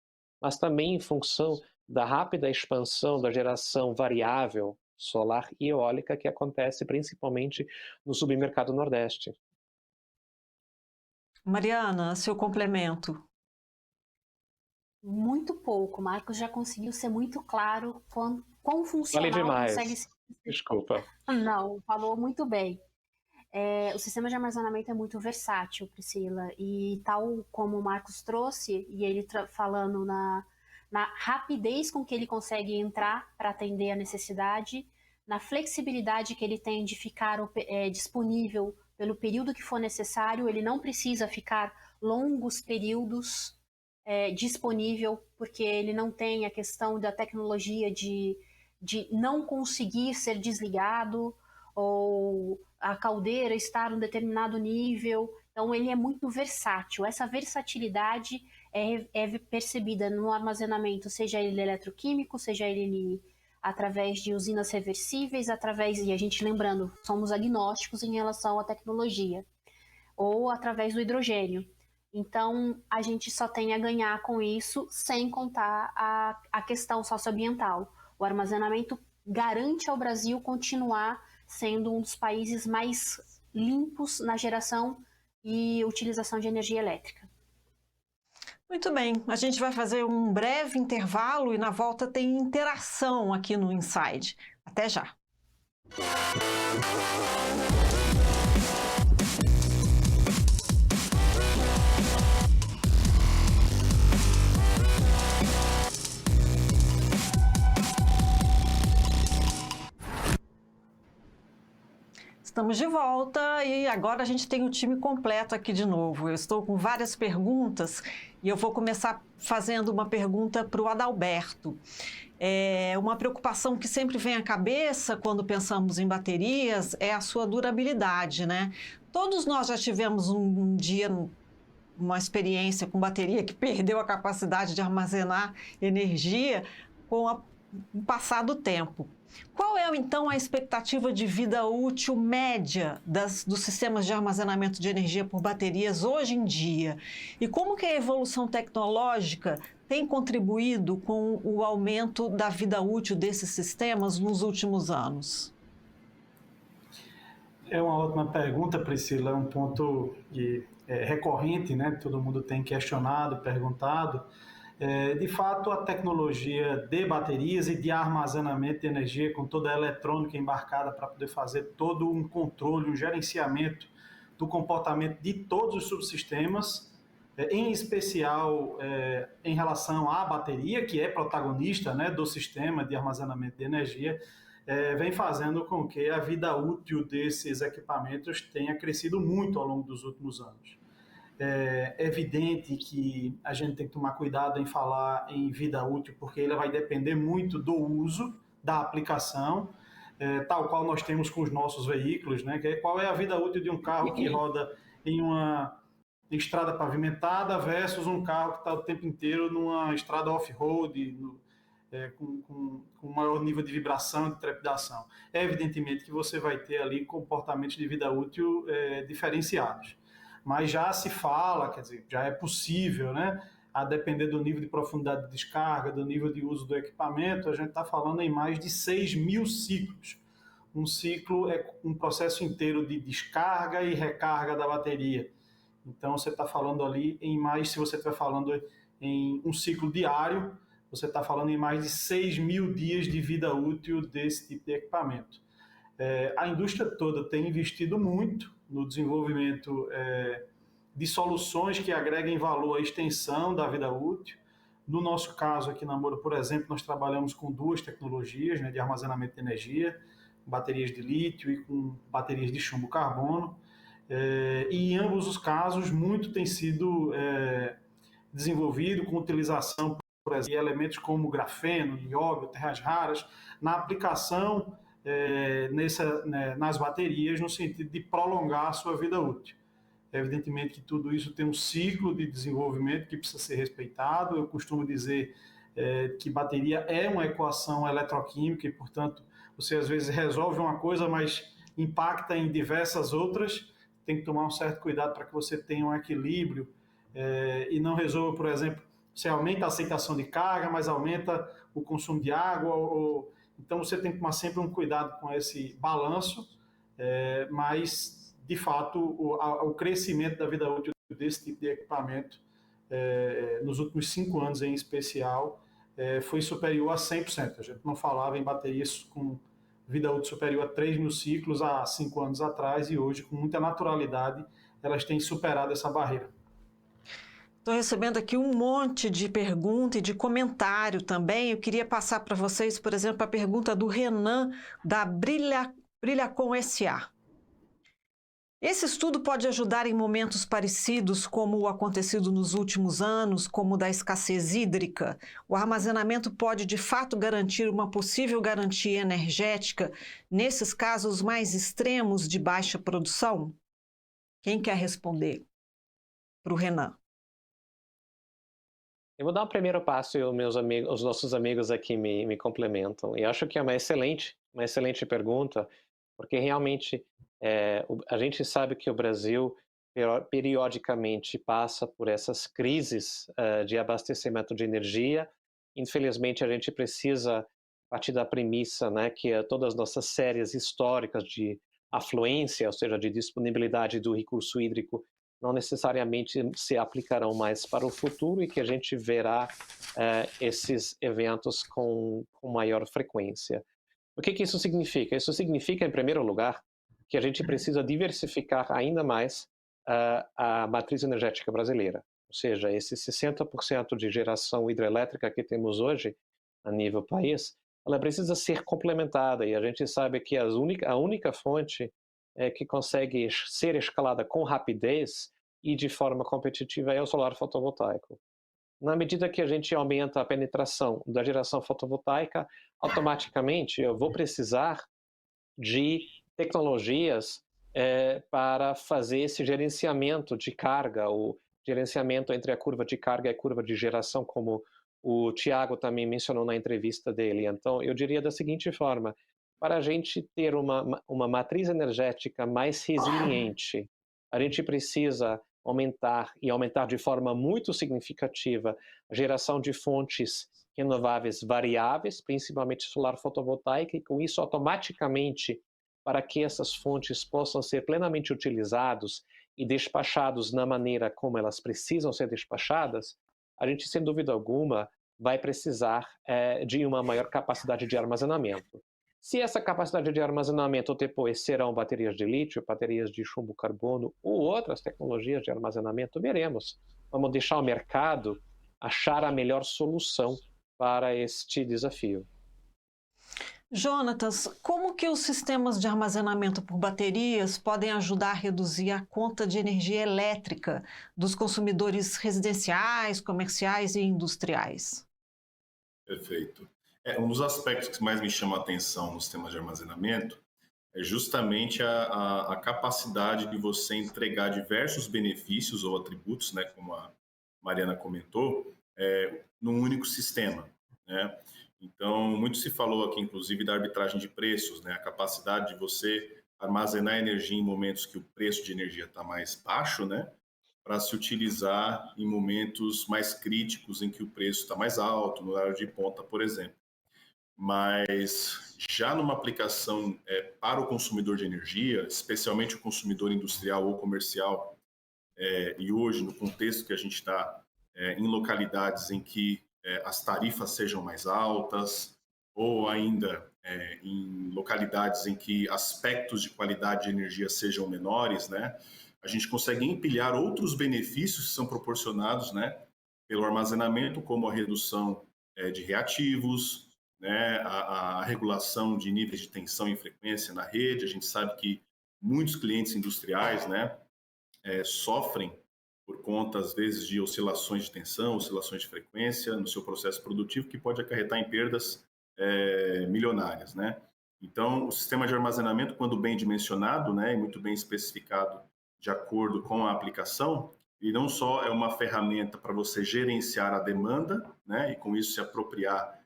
mas também em função da rápida expansão da geração variável solar e eólica que acontece principalmente no submercado Nordeste. Mariana, seu complemento. Muito pouco. O Marcos já conseguiu ser muito claro quão funcional Falei demais. consegue ser. Desculpa. Não, falou muito bem. O sistema de armazenamento é muito versátil, Priscila, e tal como o Marcos trouxe, e ele falando na rapidez com que ele consegue entrar para atender a necessidade, na flexibilidade que ele tem de ficar disponível pelo período que for necessário, ele não precisa ficar longos períodos disponível, porque ele não tem a questão da tecnologia de não conseguir ser desligado, ou a caldeira estar em um determinado nível. Então ele é muito versátil. Essa versatilidade é percebida no armazenamento, seja ele eletroquímico, seja ele através de usinas reversíveis, e a gente lembrando, somos agnósticos em relação à tecnologia, ou através do hidrogênio. Então, a gente só tem a ganhar com isso, sem contar a questão socioambiental. O armazenamento garante ao Brasil continuar sendo um dos países mais limpos na geração e utilização de energia elétrica. Muito bem, a gente vai fazer um breve intervalo e na volta tem interação aqui no Inside. Até já! Estamos de volta e agora a gente tem o time completo aqui de novo. Eu estou com várias perguntas e eu vou começar fazendo uma pergunta para o Adalberto. Uma preocupação que sempre vem à cabeça quando pensamos em baterias é a sua durabilidade, né? Todos nós já tivemos um dia, uma experiência com bateria que perdeu a capacidade de armazenar energia com o passar do tempo. Qual é, então, a expectativa de vida útil média dos sistemas de armazenamento de energia por baterias hoje em dia? E como que a evolução tecnológica tem contribuído com o aumento da vida útil desses sistemas nos últimos anos? É uma ótima pergunta, Priscila. É um ponto recorrente, né? Todo mundo tem questionado, perguntado. De fato, a tecnologia de baterias e de armazenamento de energia, com toda a eletrônica embarcada para poder fazer todo um controle, um gerenciamento do comportamento de todos os subsistemas, em especial em relação à bateria, que é protagonista, né, do sistema de armazenamento de energia, vem fazendo com que a vida útil desses equipamentos tenha crescido muito ao longo dos últimos anos. É evidente que a gente tem que tomar cuidado em falar em vida útil, porque ela vai depender muito do uso, da aplicação, tal qual nós temos com os nossos veículos, né? Qual é a vida útil de um carro que roda em uma estrada pavimentada versus um carro que está o tempo inteiro numa estrada off-road, com maior nível de vibração, de trepidação. Evidentemente que você vai ter ali comportamentos de vida útil diferenciados. Mas já se fala, quer dizer, já é possível, né? A depender do nível de profundidade de descarga, do nível de uso do equipamento, a gente está falando em mais de 6.000 ciclos. Um ciclo é um processo inteiro de descarga e recarga da bateria. Então, você está falando ali em mais, se você estiver falando em um ciclo diário, você está falando em mais de 6.000 dias de vida útil desse tipo de equipamento. A indústria toda tem investido muito no desenvolvimento de soluções que agreguem valor à extensão da vida útil. No nosso caso aqui na Moura, por exemplo, nós trabalhamos com duas tecnologias, né, de armazenamento de energia, baterias de lítio e com baterias de chumbo-carbono. E em ambos os casos, muito tem sido desenvolvido com utilização, por exemplo, de elementos como grafeno, nióbio, terras raras, na aplicação nas baterias, no sentido de prolongar a sua vida útil. Evidentemente que tudo isso tem um ciclo de desenvolvimento que precisa ser respeitado. Eu costumo dizer que bateria é uma equação eletroquímica e, portanto, você às vezes resolve uma coisa, mas impacta em diversas outras. Tem que tomar um certo cuidado para que você tenha um equilíbrio e não resolva, por exemplo, você aumenta a aceitação de carga, mas aumenta o consumo de água. Então, você tem que tomar sempre um cuidado com esse balanço, mas, de fato, o crescimento da vida útil desse tipo de equipamento, nos últimos 5 anos em especial, foi superior a 100%. A gente não falava em baterias com vida útil superior a 3.000 ciclos há 5 anos atrás, e hoje, com muita naturalidade, elas têm superado essa barreira. Estou recebendo aqui um monte de pergunta e de comentário também. Eu queria passar para vocês, por exemplo, a pergunta do Renan, da Brilhacom SA. Esse estudo pode ajudar em momentos parecidos como o acontecido nos últimos anos, como o da escassez hídrica? O armazenamento pode, de fato, garantir uma possível garantia energética nesses casos mais extremos de baixa produção? Quem quer responder? Para o Renan. Eu vou dar um primeiro passo e os nossos amigos aqui me complementam. E acho que é uma excelente pergunta, porque realmente a gente sabe que o Brasil periodicamente passa por essas crises de abastecimento de energia. Infelizmente, a gente precisa partir da premissa, né, que todas as nossas séries históricas de afluência, ou seja, de disponibilidade do recurso hídrico, não necessariamente se aplicarão mais para o futuro e que a gente verá esses eventos com maior frequência. O que isso significa? Isso significa, em primeiro lugar, que a gente precisa diversificar ainda mais a matriz energética brasileira. Ou seja, esse 60% de geração hidrelétrica que temos hoje a nível país, ela precisa ser complementada, e a gente sabe que a única fonte que consegue ser escalada com rapidez e de forma competitiva é o solar fotovoltaico. Na medida que a gente aumenta a penetração da geração fotovoltaica, automaticamente eu vou precisar de tecnologias para fazer esse gerenciamento de carga, o gerenciamento entre a curva de carga e a curva de geração, como o Tiago também mencionou na entrevista dele. Então, eu diria da seguinte forma: para a gente ter uma matriz energética mais resiliente, a gente precisa aumentar de forma muito significativa a geração de fontes renováveis variáveis, principalmente solar fotovoltaica, e com isso automaticamente, para que essas fontes possam ser plenamente utilizadas e despachados na maneira como elas precisam ser despachadas, a gente, sem dúvida alguma, vai precisar de uma maior capacidade de armazenamento. Se essa capacidade de armazenamento depois serão baterias de lítio, baterias de chumbo-carbono ou outras tecnologias de armazenamento, veremos. Vamos deixar o mercado achar a melhor solução para este desafio. Jonatas, como que os sistemas de armazenamento por baterias podem ajudar a reduzir a conta de energia elétrica dos consumidores residenciais, comerciais e industriais? Perfeito. Um dos aspectos que mais me chama a atenção no sistema de armazenamento é justamente a capacidade de você entregar diversos benefícios ou atributos, né, como a Mariana comentou, num único sistema, né? Então, muito se falou aqui, inclusive, da arbitragem de preços, né? A capacidade de você armazenar energia em momentos que o preço de energia está mais baixo, né? Para se utilizar em momentos mais críticos em que o preço está mais alto, no horário de ponta, por exemplo. Mas já numa aplicação para o consumidor de energia, especialmente o consumidor industrial ou comercial, e hoje, no contexto que a gente está em localidades em que as tarifas sejam mais altas, ou ainda em localidades em que aspectos de qualidade de energia sejam menores, né? A gente consegue empilhar outros benefícios que são proporcionados, né, pelo armazenamento, como a redução de reativos, né, a regulação de níveis de tensão e frequência na rede. A gente sabe que muitos clientes industriais, né, sofrem por conta, às vezes, de oscilações de tensão, oscilações de frequência no seu processo produtivo, que pode acarretar em perdas milionárias, né? Então, o sistema de armazenamento, quando bem dimensionado, né, e muito bem especificado de acordo com a aplicação, ele não só é uma ferramenta para você gerenciar a demanda, né, e com isso se apropriar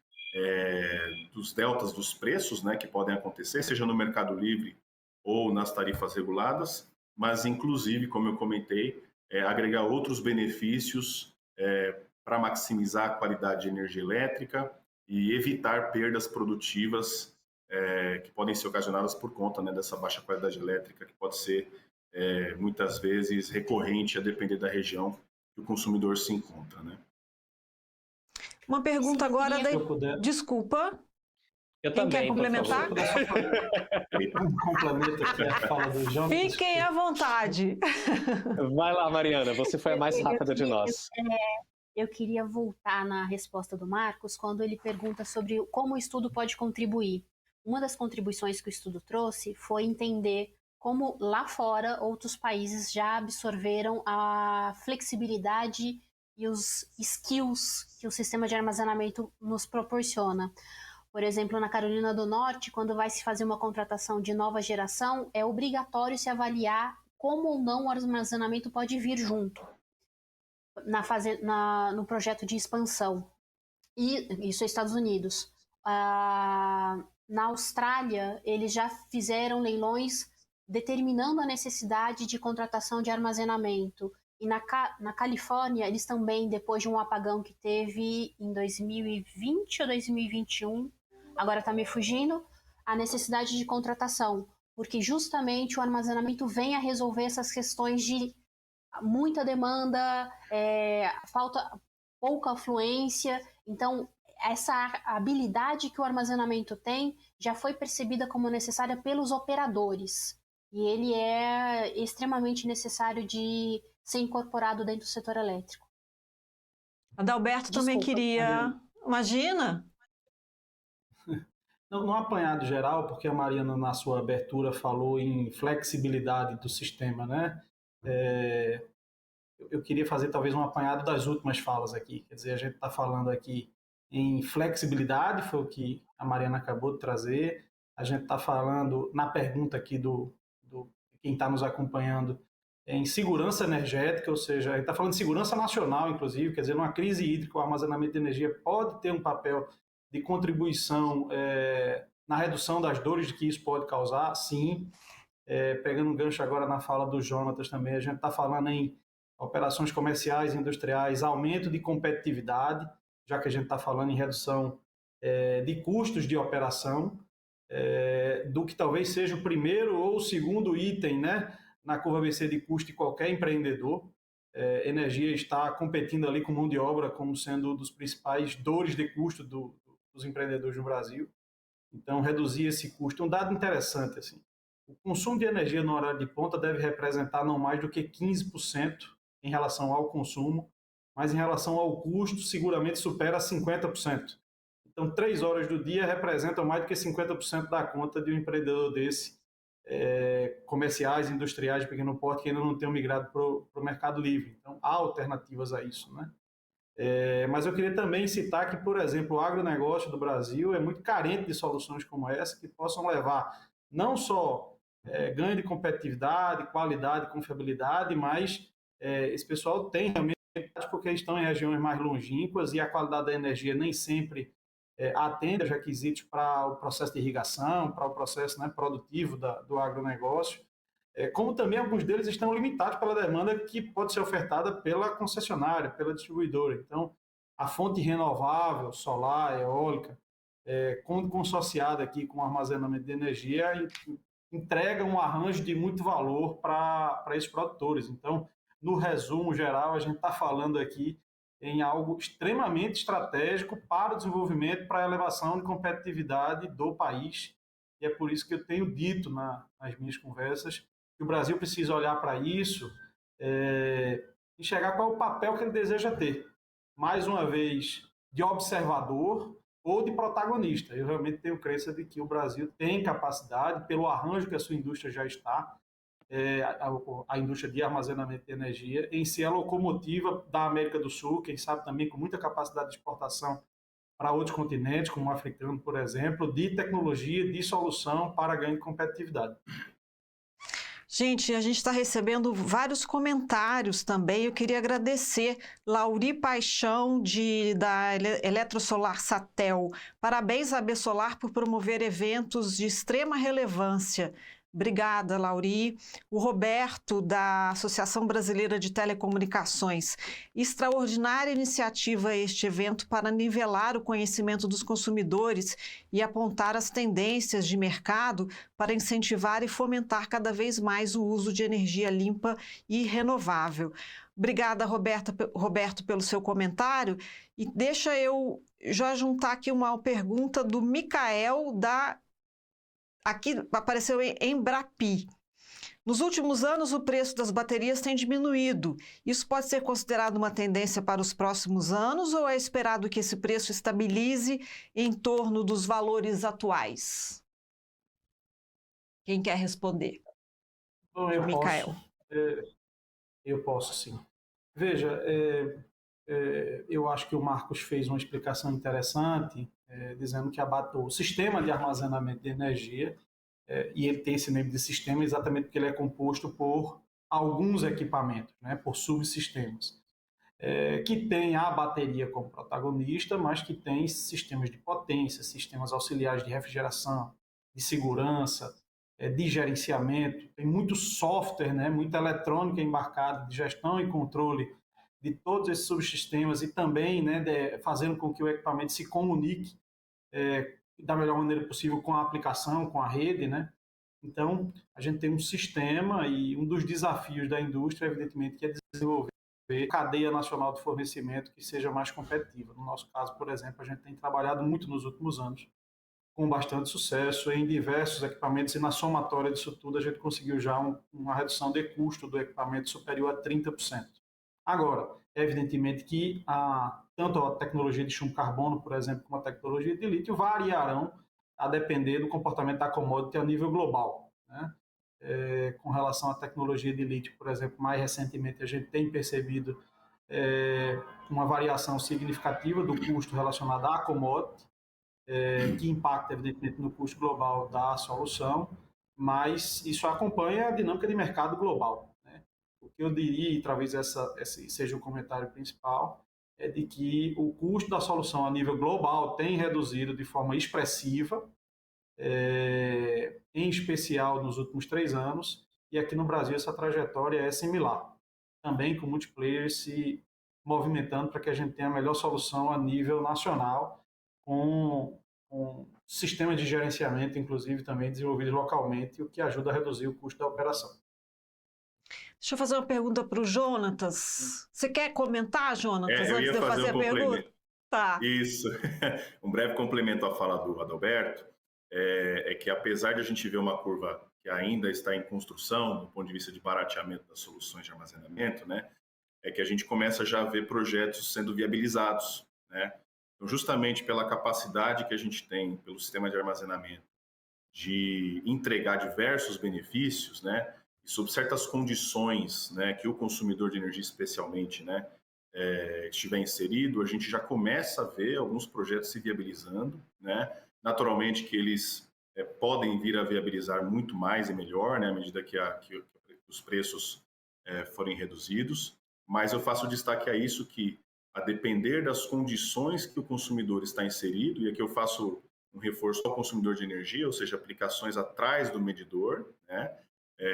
dos deltas dos preços, né, que podem acontecer, seja no mercado livre ou nas tarifas reguladas, mas, inclusive, como eu comentei, agregar outros benefícios para maximizar a qualidade de energia elétrica e evitar perdas produtivas que podem ser ocasionadas por conta, né, dessa baixa qualidade elétrica, que pode ser muitas vezes recorrente a depender da região que o consumidor se encontra, né? Uma pergunta agora Desculpa. Eu Quem também, quer complementar? Complementa aqui a fala do João. Fiquem à vontade. Vai lá, Mariana, você foi a mais rápida de nós. Eu queria voltar na resposta do Marcos, quando ele pergunta sobre como o estudo pode contribuir. Uma das contribuições que o estudo trouxe foi entender como lá fora outros países já absorveram a flexibilidade e os skills que o sistema de armazenamento nos proporciona. Por exemplo, na Carolina do Norte, quando vai se fazer uma contratação de nova geração, é obrigatório se avaliar como ou não o armazenamento pode vir junto no projeto de expansão. E isso é Estados Unidos. Na Austrália, eles já fizeram leilões determinando a necessidade de contratação de armazenamento. E na Califórnia, eles também, depois de um apagão que teve em 2020 ou 2021, agora está me fugindo, a necessidade de contratação, porque justamente o armazenamento vem a resolver essas questões de muita demanda, falta pouca afluência. Então, essa habilidade que o armazenamento tem já foi percebida como necessária pelos operadores. E ele é extremamente necessário de ser incorporado dentro do setor elétrico. Adalberto também queria... Imagina! No apanhado geral, porque a Mariana, na sua abertura, falou em flexibilidade do sistema, né? Eu queria fazer talvez um apanhado das últimas falas aqui. Quer dizer, a gente está falando aqui em flexibilidade, foi o que a Mariana acabou de trazer. A gente está falando, na pergunta aqui do quem está nos acompanhando, em segurança energética, ou seja, a gente está falando de segurança nacional, inclusive, quer dizer, numa crise hídrica, o armazenamento de energia pode ter um papel de contribuição na redução das dores que isso pode causar, sim. Pegando um gancho agora na fala do Jonatas também, a gente está falando em operações comerciais e industriais, aumento de competitividade, já que a gente está falando em redução de custos de operação, do que talvez seja o primeiro ou o segundo item, né, na curva ABC de custo de qualquer empreendedor. Energia está competindo ali com mão de obra como sendo um dos principais dores de custo dos empreendedores no Brasil. Então, reduzir esse custo. Um dado interessante, assim, o consumo de energia no horário de ponta deve representar não mais do que 15% em relação ao consumo, mas em relação ao custo, seguramente supera 50%. Então, 3 horas do dia representam mais do que 50% da conta de um empreendedor desse, comerciais, industriais de pequeno porte, que ainda não tenham migrado para o mercado livre. Então, há alternativas a isso, né? Mas eu queria também citar que, por exemplo, o agronegócio do Brasil é muito carente de soluções como essa, que possam levar não só ganho de competitividade, qualidade, confiabilidade, mas esse pessoal tem realmente, porque estão em regiões mais longínquas e a qualidade da energia nem sempre atende aos requisitos para o processo de irrigação, para o processo, né, produtivo do agronegócio, como também alguns deles estão limitados pela demanda que pode ser ofertada pela concessionária, pela distribuidora. Então, a fonte renovável, solar, eólica, quando consociada aqui com o armazenamento de energia, entrega um arranjo de muito valor para esses produtores. Então, no resumo geral, a gente está falando aqui em algo extremamente estratégico para o desenvolvimento, para a elevação de competitividade do país. E é por isso que eu tenho dito nas minhas conversas que o Brasil precisa olhar para isso, enxergar qual é o papel que ele deseja ter. Mais uma vez, de observador ou de protagonista. Eu realmente tenho crença de que o Brasil tem capacidade, pelo arranjo que a sua indústria já está, a indústria de armazenamento de energia, em ser a locomotiva da América do Sul, quem sabe também com muita capacidade de exportação para outros continentes, como o africano, por exemplo, de tecnologia, de solução para ganho de competitividade. Gente, a gente está recebendo vários comentários também. Eu queria agradecer Lauri Paixão, da Eletrosolar Satel. Parabéns à AB Solar por promover eventos de extrema relevância. Obrigada, Lauri. O Roberto, da Associação Brasileira de Telecomunicações. Extraordinária iniciativa este evento para nivelar o conhecimento dos consumidores e apontar as tendências de mercado para incentivar e fomentar cada vez mais o uso de energia limpa e renovável. Obrigada, Roberto, pelo seu comentário. E deixa eu já juntar aqui uma pergunta do Micael, aqui apareceu em Embrapi. Nos últimos anos, o preço das baterias tem diminuído. Isso pode ser considerado uma tendência para os próximos anos ou é esperado que esse preço estabilize em torno dos valores atuais? Quem quer responder? Bom, Micael. Eu posso, sim. Veja, eu acho que o Marcos fez uma explicação interessante, dizendo que o sistema de armazenamento de energia, e ele tem esse nome de sistema exatamente porque ele é composto por alguns equipamentos, né, por subsistemas, que tem a bateria como protagonista, mas que tem sistemas de potência, sistemas auxiliares de refrigeração, de segurança, de gerenciamento, tem muito software, né, muita eletrônica embarcada de gestão e controle de todos esses subsistemas e também, né, fazendo com que o equipamento se comunique da melhor maneira possível com a aplicação, com a rede, né? Então, a gente tem um sistema e um dos desafios da indústria, evidentemente, que é desenvolver cadeia nacional de fornecimento que seja mais competitiva. No nosso caso, por exemplo, a gente tem trabalhado muito nos últimos anos, com bastante sucesso em diversos equipamentos e na somatória disso tudo a gente conseguiu já uma redução de custo do equipamento superior a 30%. Agora, evidentemente que tanto a tecnologia de chumbo carbono, por exemplo, como a tecnologia de lítio variarão a depender do comportamento da commodity a nível global, né? Com relação à tecnologia de lítio, por exemplo, mais recentemente a gente tem percebido uma variação significativa do custo relacionado à commodity, que impacta, evidentemente, no custo global da solução, mas isso acompanha a dinâmica de mercado global, né? O que eu diria, e talvez esse seja o comentário principal, é de que o custo da solução a nível global tem reduzido de forma expressiva, em especial nos últimos 3 anos, e aqui no Brasil essa trajetória é similar, também com muitos players se movimentando para que a gente tenha a melhor solução a nível nacional, com sistemas de gerenciamento, inclusive, também desenvolvidos localmente, o que ajuda a reduzir o custo da operação. Deixa eu fazer uma pergunta para o Jonatas. Você quer comentar, Jonatas, Eu antes ia de eu fazer fazer um a pergunta? complemento. Tá. Isso. Um breve complemento à fala do Adalberto, é que apesar de a gente ver uma curva que ainda está em construção, do ponto de vista de barateamento das soluções de armazenamento, né, é que a gente começa já a ver projetos sendo viabilizados, né? Então, justamente pela capacidade que a gente tem, pelo sistema de armazenamento, de entregar diversos benefícios, né, e sob certas condições, né, que o consumidor de energia especialmente, né, estiver inserido, a gente já começa a ver alguns projetos se viabilizando, né? Naturalmente que eles podem vir a viabilizar muito mais e melhor, né, à medida que os preços forem reduzidos, mas eu faço destaque a isso que, a depender das condições que o consumidor está inserido, e aqui eu faço um reforço ao consumidor de energia, ou seja, aplicações atrás do medidor, né?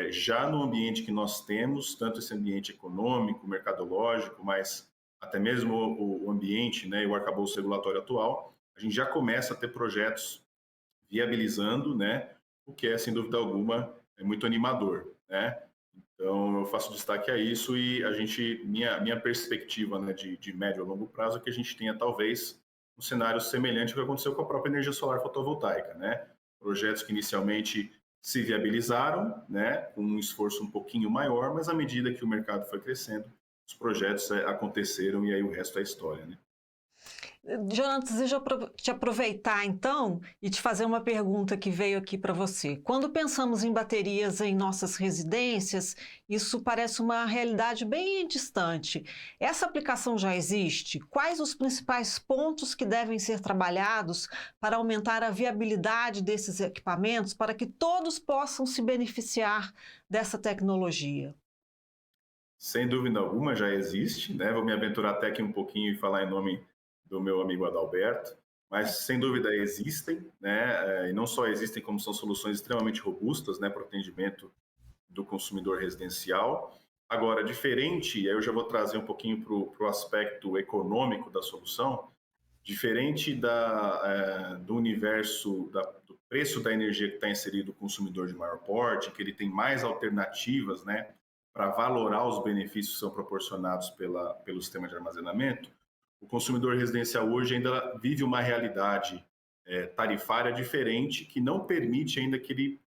Já no ambiente que nós temos, tanto esse ambiente econômico, mercadológico, mas até mesmo o ambiente, né, e o arcabouço regulatório atual, a gente já começa a ter projetos viabilizando, né, o que é, sem dúvida alguma, muito animador, né? Então, eu faço destaque a isso e minha perspectiva, né, de médio a longo prazo é que a gente tenha, talvez, um cenário semelhante ao que aconteceu com a própria energia solar fotovoltaica, né? Projetos que inicialmente se viabilizaram, né, com um esforço um pouquinho maior, mas à medida que o mercado foi crescendo, os projetos aconteceram e aí o resto é história, né? Jonatas, deixa eu te aproveitar então e te fazer uma pergunta que veio aqui para você. Quando pensamos em baterias em nossas residências, isso parece uma realidade bem distante. Essa aplicação já existe? Quais os principais pontos que devem ser trabalhados para aumentar a viabilidade desses equipamentos para que todos possam se beneficiar dessa tecnologia? Sem dúvida alguma, já existe, né? Vou me aventurar até aqui um pouquinho e falar em nome do meu amigo Adalberto, mas sem dúvida existem, né? E não só existem, como são soluções extremamente robustas, né, para o atendimento do consumidor residencial. Agora, diferente, aí eu já vou trazer um pouquinho para o aspecto econômico da solução, diferente do universo do preço da energia que está inserido o consumidor de maior porte, que ele tem mais alternativas, né, para valorar os benefícios que são proporcionados pelo sistema de armazenamento, o consumidor residencial hoje ainda vive uma realidade tarifária diferente que não permite ainda que ele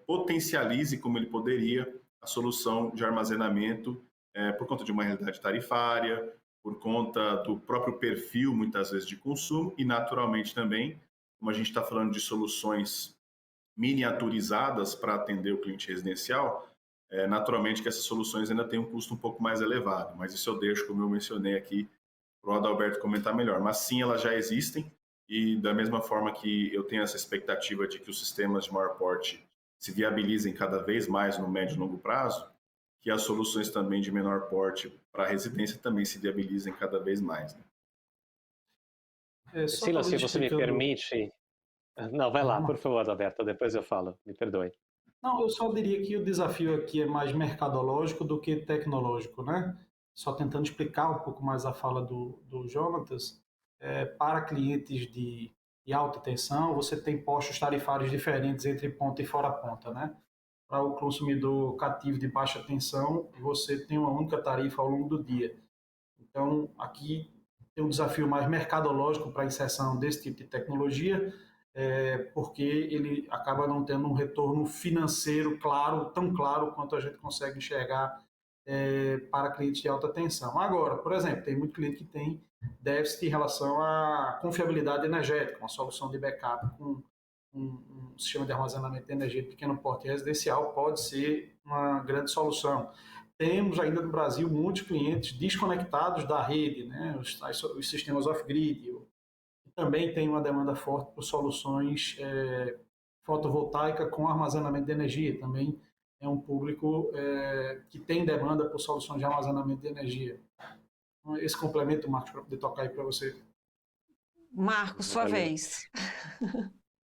potencialize como ele poderia a solução de armazenamento por conta de uma realidade tarifária, por conta do próprio perfil, muitas vezes, de consumo e, naturalmente, também, como a gente está falando de soluções miniaturizadas para atender o cliente residencial, naturalmente que essas soluções ainda têm um custo um pouco mais elevado, mas isso eu deixo, como eu mencionei aqui, para o Adalberto comentar melhor. Mas sim, elas já existem e da mesma forma que eu tenho essa expectativa de que os sistemas de maior porte se viabilizem cada vez mais no médio e longo prazo, que as soluções também de menor porte para a residência também se viabilizem cada vez mais, né? Sila, se você me permite... Não, vai lá, por favor, Adalberto, depois eu falo, me perdoe. Não, eu só diria que o desafio aqui é mais mercadológico do que tecnológico, né? Só tentando explicar um pouco mais a fala do Jonatas, para clientes de e alta tensão, você tem postos tarifários diferentes entre ponta e fora ponta, né? Para o consumidor cativo de baixa tensão, você tem uma única tarifa ao longo do dia. Então, aqui tem um desafio mais mercadológico para a inserção desse tipo de tecnologia, porque ele acaba não tendo um retorno financeiro claro, tão claro quanto a gente consegue enxergar para clientes de alta tensão. Agora, por exemplo, tem muito cliente que tem déficit em relação à confiabilidade energética, uma solução de backup com um sistema de armazenamento de energia de pequeno porte residencial pode ser uma grande solução. Temos ainda no Brasil muitos clientes desconectados da rede, né? Os sistemas off-grid. Também tem uma demanda forte por soluções fotovoltaica com armazenamento de energia. Também é um público que tem demanda por soluções de armazenamento de energia. Então, esse complemento, Marcos, para poder tocar aí para você. Marcos, sua vez.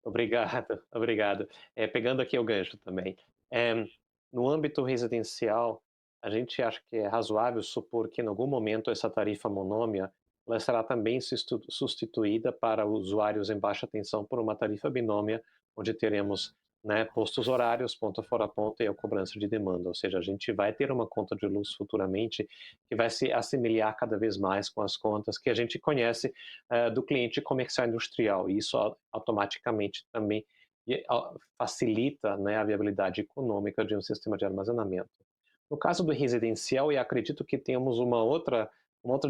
Obrigado. Pegando aqui o gancho também. No âmbito residencial, a gente acha que é razoável supor que em algum momento essa tarifa monômia ela será também substituída para usuários em baixa tensão por uma tarifa binômia, onde teremos, né, postos horários, ponta fora ponta e a cobrança de demanda. Ou seja, a gente vai ter uma conta de luz futuramente que vai se assemelhar cada vez mais com as contas que a gente conhece do cliente comercial industrial. E isso automaticamente também facilita, né, a viabilidade econômica de um sistema de armazenamento. No caso do residencial, eu acredito que temos uma outra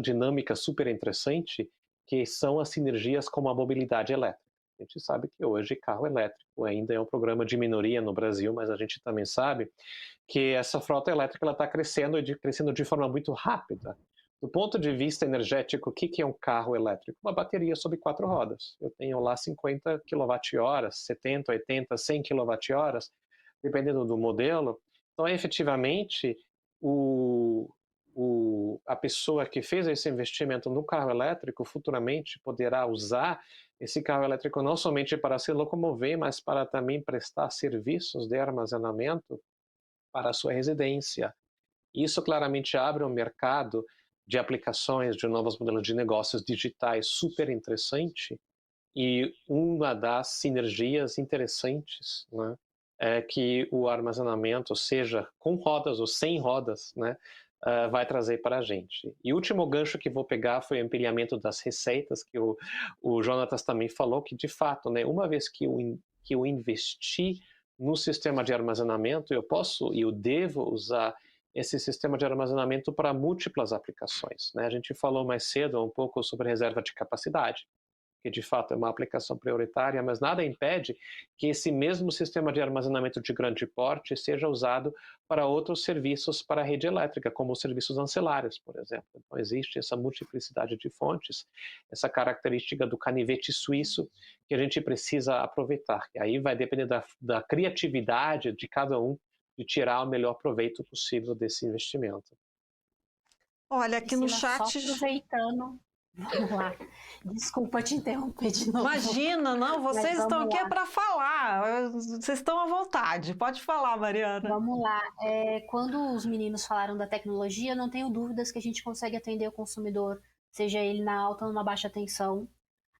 dinâmica super interessante, que são as sinergias com a mobilidade elétrica. A gente sabe que hoje carro elétrico ainda é um programa de minoria no Brasil, mas a gente também sabe que essa frota elétrica está crescendo de forma muito rápida. Do ponto de vista energético, o que é um carro elétrico? Uma bateria sobre 4 rodas. Eu tenho lá 50 kWh, 70, 80, 100 kWh, dependendo do modelo. Então, efetivamente, a pessoa que fez esse investimento no carro elétrico futuramente poderá usar esse carro elétrico não somente para se locomover, mas para também prestar serviços de armazenamento para a sua residência. Isso claramente abre um mercado de aplicações de novos modelos de negócios digitais super interessante, e uma das sinergias interessantes, né, é que o armazenamento, seja com rodas ou sem rodas, né, vai trazer para a gente. E o último gancho que vou pegar foi o ampliamento das receitas, que o Jonatas também falou, que de fato, né, uma vez que eu investi no sistema de armazenamento, eu posso e eu devo usar esse sistema de armazenamento para múltiplas aplicações, né? A gente falou mais cedo um pouco sobre reserva de capacidade, que de fato é uma aplicação prioritária, mas nada impede que esse mesmo sistema de armazenamento de grande porte seja usado para outros serviços para a rede elétrica, como os serviços ancilares, por exemplo. Então, existe essa multiplicidade de fontes, essa característica do canivete suíço que a gente precisa aproveitar. E aí vai depender da criatividade de cada um de tirar o melhor proveito possível desse investimento. Olha, aqui no chat... Só aproveitando... Vamos lá. Desculpa te interromper de novo. Imagina, não, vocês estão aqui para falar, vocês estão à vontade, pode falar, Mariana. Vamos lá. Quando os meninos falaram da tecnologia, não tenho dúvidas que a gente consegue atender o consumidor, seja ele na alta ou na baixa tensão.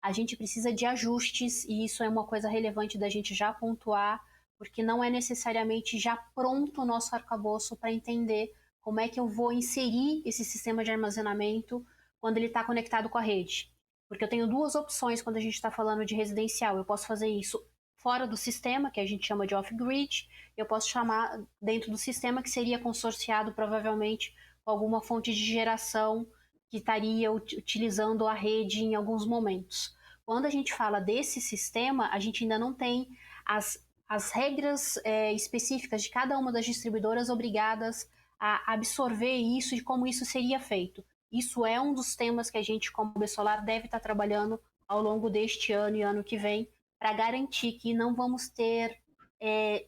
A gente precisa de ajustes, e isso é uma coisa relevante da gente já pontuar, porque não é necessariamente já pronto o nosso arcabouço para entender como é que eu vou inserir esse sistema de armazenamento quando ele está conectado com a rede. Porque eu tenho duas opções quando a gente está falando de residencial. Eu posso fazer isso fora do sistema, que a gente chama de off-grid, eu posso chamar dentro do sistema, que seria consorciado provavelmente com alguma fonte de geração que estaria utilizando a rede em alguns momentos. Quando a gente fala desse sistema, a gente ainda não tem as regras específicas de cada uma das distribuidoras obrigadas a absorver isso e como isso seria feito. Isso é um dos temas que a gente, como Besolar, deve estar trabalhando ao longo deste ano e ano que vem, para garantir que não vamos ter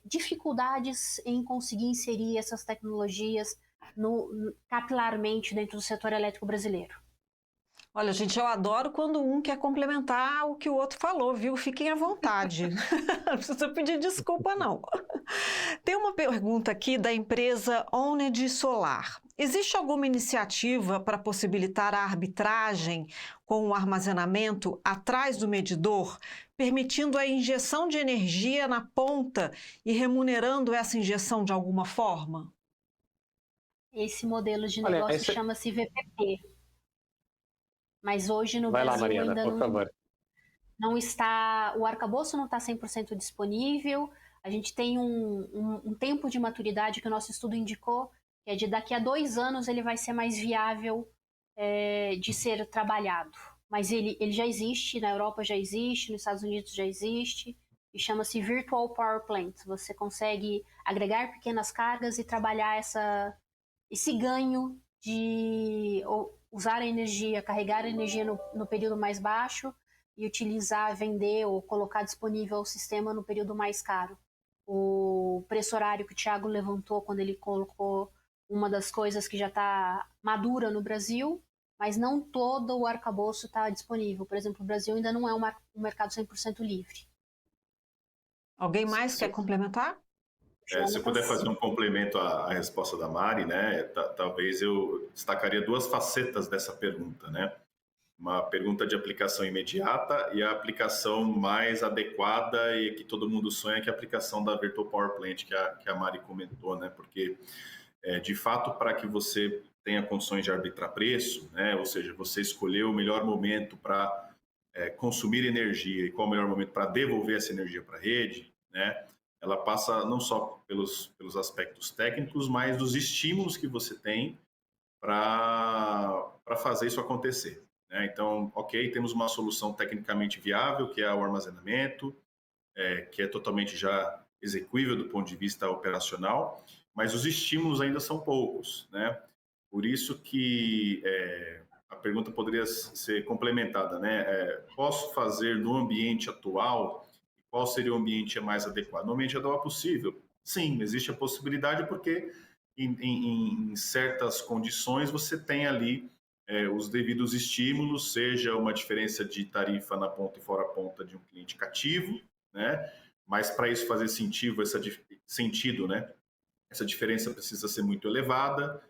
dificuldades em conseguir inserir essas tecnologias capilarmente dentro do setor elétrico brasileiro. Olha, gente, eu adoro quando um quer complementar o que o outro falou, viu? Fiquem à vontade. Não precisa pedir desculpa, não. Tem uma pergunta aqui da empresa Oned Solar. Existe alguma iniciativa para possibilitar a arbitragem com o armazenamento atrás do medidor, permitindo a injeção de energia na ponta e remunerando essa injeção de alguma forma? Esse modelo de Olha, negócio chama-se VPP. Mas hoje no Vai lá, Brasil Mariana, ainda por favor. não está, o arcabouço não está 100% disponível. A gente tem um tempo de maturidade que o nosso estudo indicou, que é de daqui a 2 anos ele vai ser mais viável de ser trabalhado. Mas ele já existe, na Europa já existe, nos Estados Unidos já existe, e chama-se Virtual Power Plant. Você consegue agregar pequenas cargas e trabalhar esse ganho de usar a energia, carregar a energia no período mais baixo e utilizar, vender ou colocar disponível ao sistema no período mais caro. O preço horário que o Thiago levantou quando ele colocou uma das coisas que já está madura no Brasil, mas não todo o arcabouço está disponível. Por exemplo, o Brasil ainda não é um mercado 100% livre. Alguém mais quer complementar? Se eu puder fazer um complemento à resposta da Mari, né, talvez eu destacaria 2 facetas dessa pergunta, né? Uma pergunta de aplicação imediata e a aplicação mais adequada e que todo mundo sonha, que é a aplicação da Virtual Power Plant, que a Mari comentou, né? Porque, de fato, para que você tenha condições de arbitrar preço, né? Ou seja, você escolher o melhor momento para consumir energia e qual o melhor momento para devolver essa energia para a rede, né? Ela passa não só pelos aspectos técnicos, mas dos estímulos que você tem para fazer isso acontecer, né? Então, ok, temos uma solução tecnicamente viável, que é o armazenamento, que é totalmente já execuível do ponto de vista operacional, mas os estímulos ainda são poucos, né? Por isso que a pergunta poderia ser complementada, né? Posso fazer no ambiente atual? Qual seria o ambiente mais adequado? No ambiente atual é possível? Sim, existe a possibilidade porque em certas condições você tem ali os devidos estímulos, seja uma diferença de tarifa na ponta e fora a ponta de um cliente cativo, né? Mas para isso fazer sentido, né? Essa diferença precisa ser muito elevada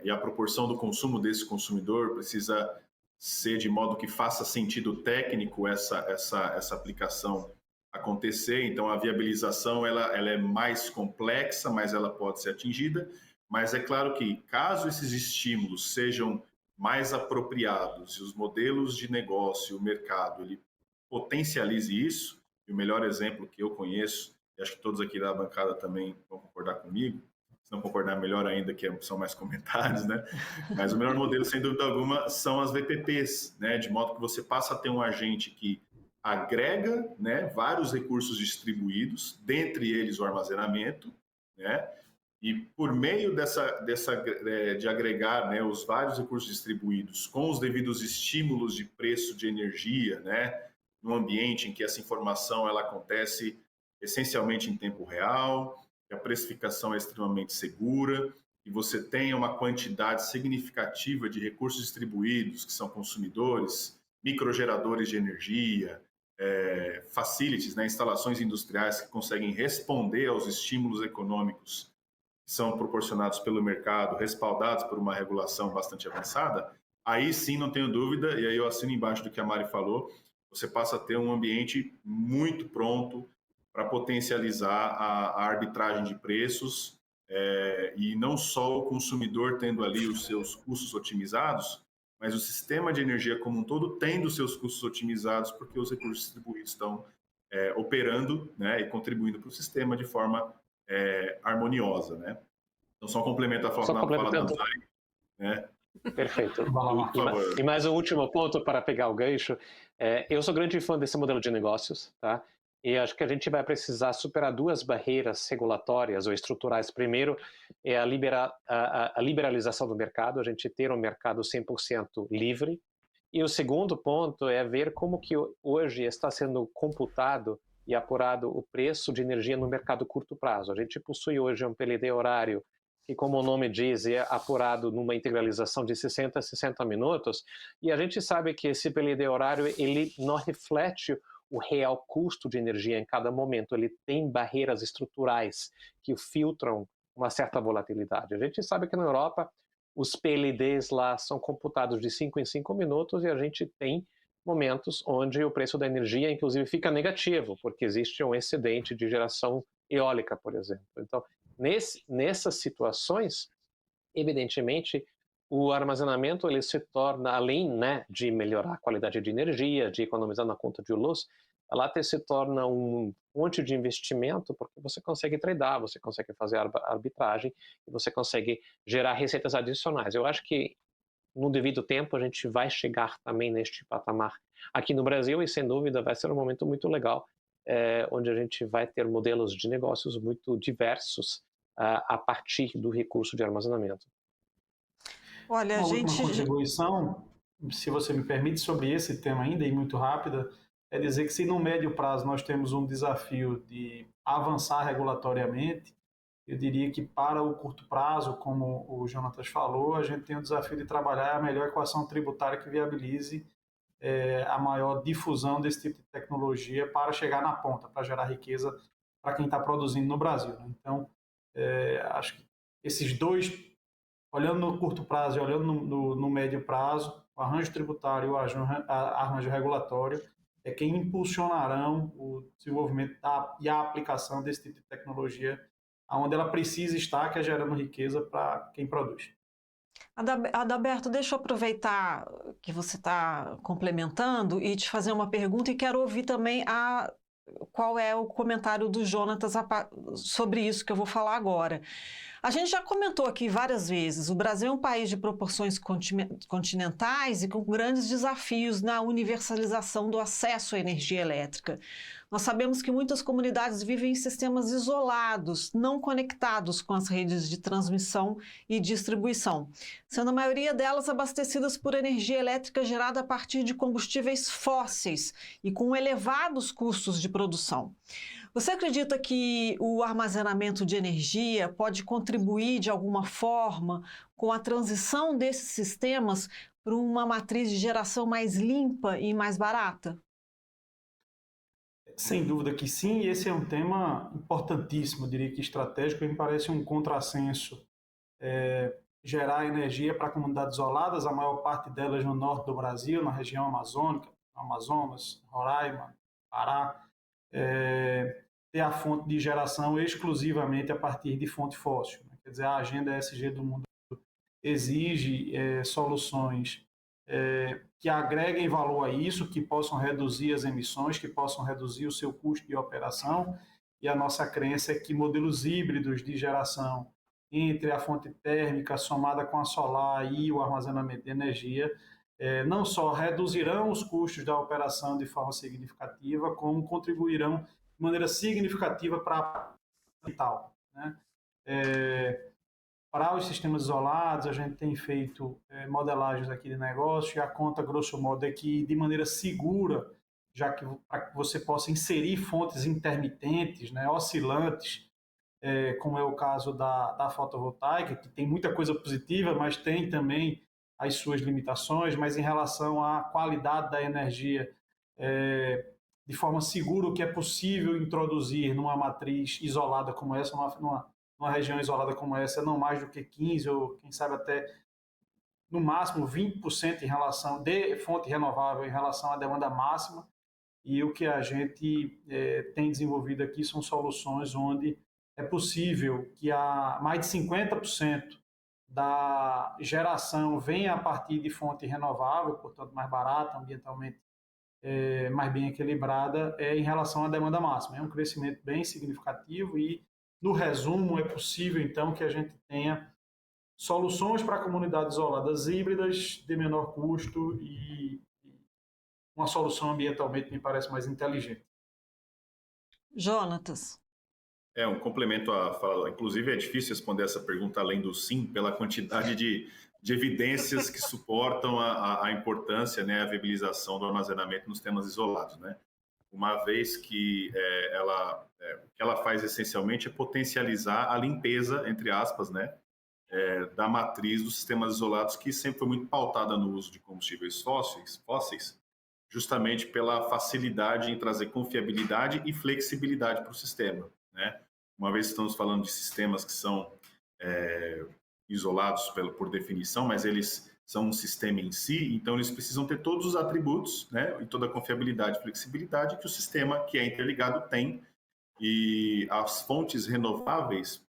e a proporção do consumo desse consumidor precisa ser de modo que faça sentido técnico essa aplicação acontecer. Então, a viabilização ela é mais complexa, mas ela pode ser atingida. Mas é claro que, caso esses estímulos sejam mais apropriados e os modelos de negócio, o mercado, ele potencialize isso, e o melhor exemplo que eu conheço, e acho que todos aqui da bancada também vão concordar comigo, se não concordar, melhor ainda, que são mais comentários, né? Mas o melhor modelo, sem dúvida alguma, são as VPPs, né? De modo que você passa a ter um agente que agrega, né, vários recursos distribuídos, dentre eles o armazenamento, né? E por meio de agregar, né, os vários recursos distribuídos com os devidos estímulos de preço de energia, né, num ambiente em que essa informação ela acontece essencialmente em tempo real, que a precificação é extremamente segura, e você tenha uma quantidade significativa de recursos distribuídos, que são consumidores, microgeradores de energia, facilities, né, instalações industriais que conseguem responder aos estímulos econômicos que são proporcionados pelo mercado, respaldados por uma regulação bastante avançada, aí sim, não tenho dúvida, e aí eu assino embaixo do que a Mari falou, você passa a ter um ambiente muito pronto para potencializar a arbitragem de preços e não só o consumidor tendo ali os seus custos otimizados, mas o sistema de energia como um todo tendo os seus custos otimizados porque os recursos distribuídos estão operando, né, e contribuindo para o sistema de forma harmoniosa, né? Então, só um complemento à fala da Mari, né? Perfeito. E mais um último ponto para pegar o gancho. Eu sou grande fã desse modelo de negócios, tá? E acho que a gente vai precisar superar 2 barreiras regulatórias ou estruturais. Primeiro é a liberalização do mercado, a gente ter um mercado 100% livre. E o segundo ponto é ver como que hoje está sendo computado e apurado o preço de energia no mercado curto prazo. A gente possui hoje um PLD horário que, como o nome diz, é apurado numa integralização de 60 a 60 minutos, e a gente sabe que esse PLD horário ele não reflete o real custo de energia em cada momento, ele tem barreiras estruturais que filtram uma certa volatilidade. A gente sabe que na Europa os PLDs lá são computados de 5 em 5 minutos e a gente tem momentos onde o preço da energia, inclusive, fica negativo, porque existe um excedente de geração eólica, por exemplo. Então, nessas situações, evidentemente, o armazenamento ele se torna, além, né, de melhorar a qualidade de energia, de economizar na conta de luz, ela até se torna um fonte de investimento, porque você consegue tradar, você consegue fazer arbitragem e você consegue gerar receitas adicionais. Eu acho que no devido tempo a gente vai chegar também neste patamar aqui no Brasil e sem dúvida vai ser um momento muito legal, onde a gente vai ter modelos de negócios muito diversos a partir do recurso de armazenamento. Olha, Uma última contribuição, se você me permite, sobre esse tema ainda, e muito rápida, é dizer que se no médio prazo nós temos um desafio de avançar regulatoriamente, eu diria que para o curto prazo, como o Jonatas falou, a gente tem o desafio de trabalhar a melhor equação tributária que viabilize a maior difusão desse tipo de tecnologia para chegar na ponta, para gerar riqueza para quem está produzindo no Brasil. Então, acho que esses dois, olhando no curto prazo e olhando no médio prazo, o arranjo tributário e o arranjo regulatório é quem impulsionarão o desenvolvimento e a aplicação desse tipo de tecnologia onde ela precisa estar, que é gerando riqueza para quem produz. Adalberto, deixa eu aproveitar que você está complementando e te fazer uma pergunta e quero ouvir também qual é o comentário do Jonatas sobre isso que eu vou falar agora. A gente já comentou aqui várias vezes, o Brasil é um país de proporções continentais e com grandes desafios na universalização do acesso à energia elétrica. Nós sabemos que muitas comunidades vivem em sistemas isolados, não conectados com as redes de transmissão e distribuição, sendo a maioria delas abastecidas por energia elétrica gerada a partir de combustíveis fósseis e com elevados custos de produção. Você acredita que o armazenamento de energia pode contribuir de alguma forma com a transição desses sistemas para uma matriz de geração mais limpa e mais barata? Sem dúvida que sim, e esse é um tema importantíssimo, eu diria que estratégico, e me parece um contrassenso gerar energia para comunidades isoladas, a maior parte delas no norte do Brasil, na região amazônica, Amazonas, Roraima, Pará, ter a fonte de geração exclusivamente a partir de fonte fóssil. Né? Quer dizer, a agenda ESG do mundo exige soluções que agreguem valor a isso, que possam reduzir as emissões, que possam reduzir o seu custo de operação, e a nossa crença é que modelos híbridos de geração entre a fonte térmica somada com a solar e o armazenamento de energia não só reduzirão os custos da operação de forma significativa, como contribuirão de maneira significativa para a capital, né? Para os sistemas isolados, a gente tem feito modelagens aqui de negócio e a conta, grosso modo, é que de maneira segura, já que para que você possa inserir fontes intermitentes, né, oscilantes, como é o caso da fotovoltaica, que tem muita coisa positiva, mas tem também as suas limitações, mas em relação à qualidade da energia, de forma segura, o que é possível introduzir numa matriz isolada como essa, numa região isolada como essa, não mais do que 15% ou, quem sabe, até no máximo 20% em relação de fonte renovável em relação à demanda máxima. E o que a gente tem desenvolvido aqui são soluções onde é possível que mais de 50% da geração venha a partir de fonte renovável, portanto mais barata, ambientalmente mais bem equilibrada, em relação à demanda máxima. É um crescimento bem significativo e, no resumo, é possível, então, que a gente tenha soluções para comunidades isoladas híbridas de menor custo e uma solução ambientalmente me parece mais inteligente. Jonatas. Um complemento à fala. Inclusive, é difícil responder essa pergunta além do sim, pela quantidade de evidências que suportam a importância, né, a viabilização do armazenamento nos sistemas isolados, né? Uma vez que o que ela faz essencialmente é potencializar a limpeza, entre aspas, né, da matriz dos sistemas isolados, que sempre foi muito pautada no uso de combustíveis fósseis, justamente pela facilidade em trazer confiabilidade e flexibilidade para o sistema, né? Uma vez que estamos falando de sistemas que são isolados por definição, mas eles são um sistema em si, então eles precisam ter todos os atributos, né, e toda a confiabilidade e flexibilidade que o sistema que é interligado tem. E as fontes renováveis,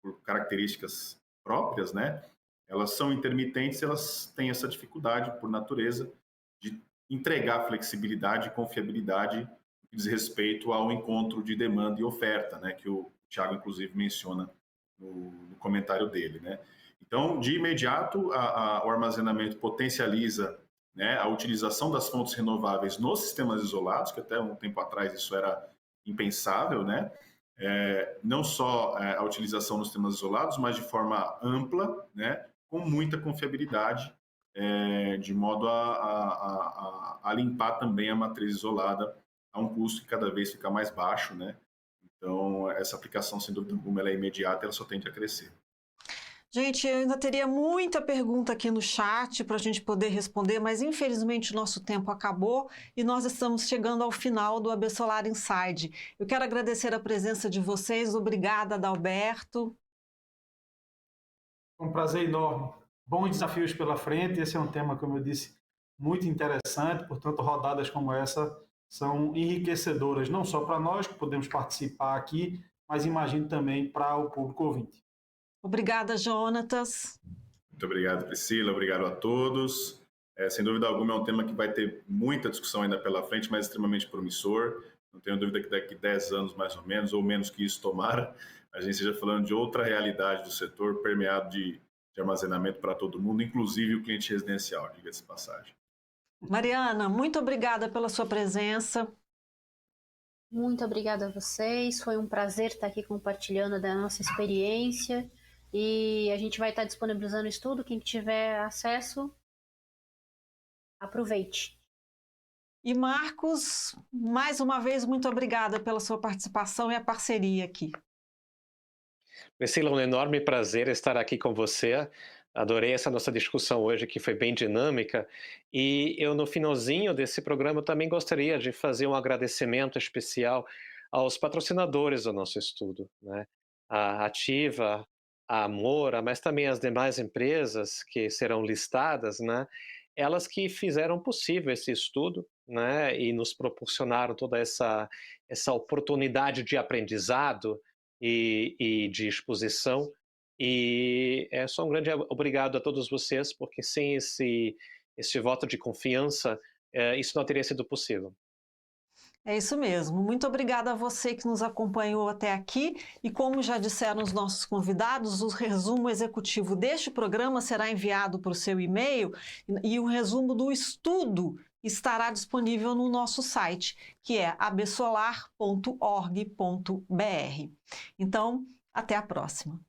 por características próprias, né, elas são intermitentes, elas têm essa dificuldade, por natureza, de entregar flexibilidade e confiabilidade que diz respeito ao encontro de demanda e oferta, né, que o Thiago, inclusive, menciona no comentário dele, né. Então, de imediato, o armazenamento potencializa, né, a utilização das fontes renováveis nos sistemas isolados, que até um tempo atrás isso era impensável, né? Não só a utilização nos sistemas isolados, mas de forma ampla, né, com muita confiabilidade, de modo a limpar também a matriz isolada a um custo que cada vez fica mais baixo, né? Então, essa aplicação, sem dúvida alguma, ela é imediata, ela só tende a crescer. Gente, eu ainda teria muita pergunta aqui no chat para a gente poder responder, mas infelizmente o nosso tempo acabou e nós estamos chegando ao final do AB Solar Inside. Eu quero agradecer a presença de vocês. Obrigada, Adalberto. É um prazer enorme. Bons desafios pela frente. Esse é um tema, como eu disse, muito interessante. Portanto, rodadas como essa são enriquecedoras, não só para nós que podemos participar aqui, mas imagino também para o público ouvinte. Obrigada, Jonatas. Muito obrigado, Priscila. Obrigado a todos. Sem dúvida alguma, é um tema que vai ter muita discussão ainda pela frente, mas extremamente promissor. Não tenho dúvida que daqui a 10 anos, mais ou menos, ou menos que isso tomara, a gente esteja falando de outra realidade do setor permeado de armazenamento para todo mundo, inclusive o cliente residencial, diga-se de passagem. Mariana, muito obrigada pela sua presença. Muito obrigada a vocês. Foi um prazer estar aqui compartilhando da nossa experiência. E a gente vai estar disponibilizando o estudo. Quem tiver acesso, aproveite. E Marcos, mais uma vez, muito obrigada pela sua participação e a parceria aqui. Priscila, um enorme prazer estar aqui com você. Adorei essa nossa discussão hoje, que foi bem dinâmica. E eu, no finalzinho desse programa, também gostaria de fazer um agradecimento especial aos patrocinadores do nosso estudo, né? A Ativa, a Amora, mas também as demais empresas que serão listadas, né? Elas que fizeram possível esse estudo, né? E nos proporcionaram toda essa oportunidade de aprendizado e de exposição. E é só um grande obrigado a todos vocês, porque sem esse voto de confiança, isso não teria sido possível. É isso mesmo. Muito obrigada a você que nos acompanhou até aqui. E como já disseram os nossos convidados, o resumo executivo deste programa será enviado para o seu e-mail e o resumo do estudo estará disponível no nosso site, que é absolar.org.br. Então, até a próxima.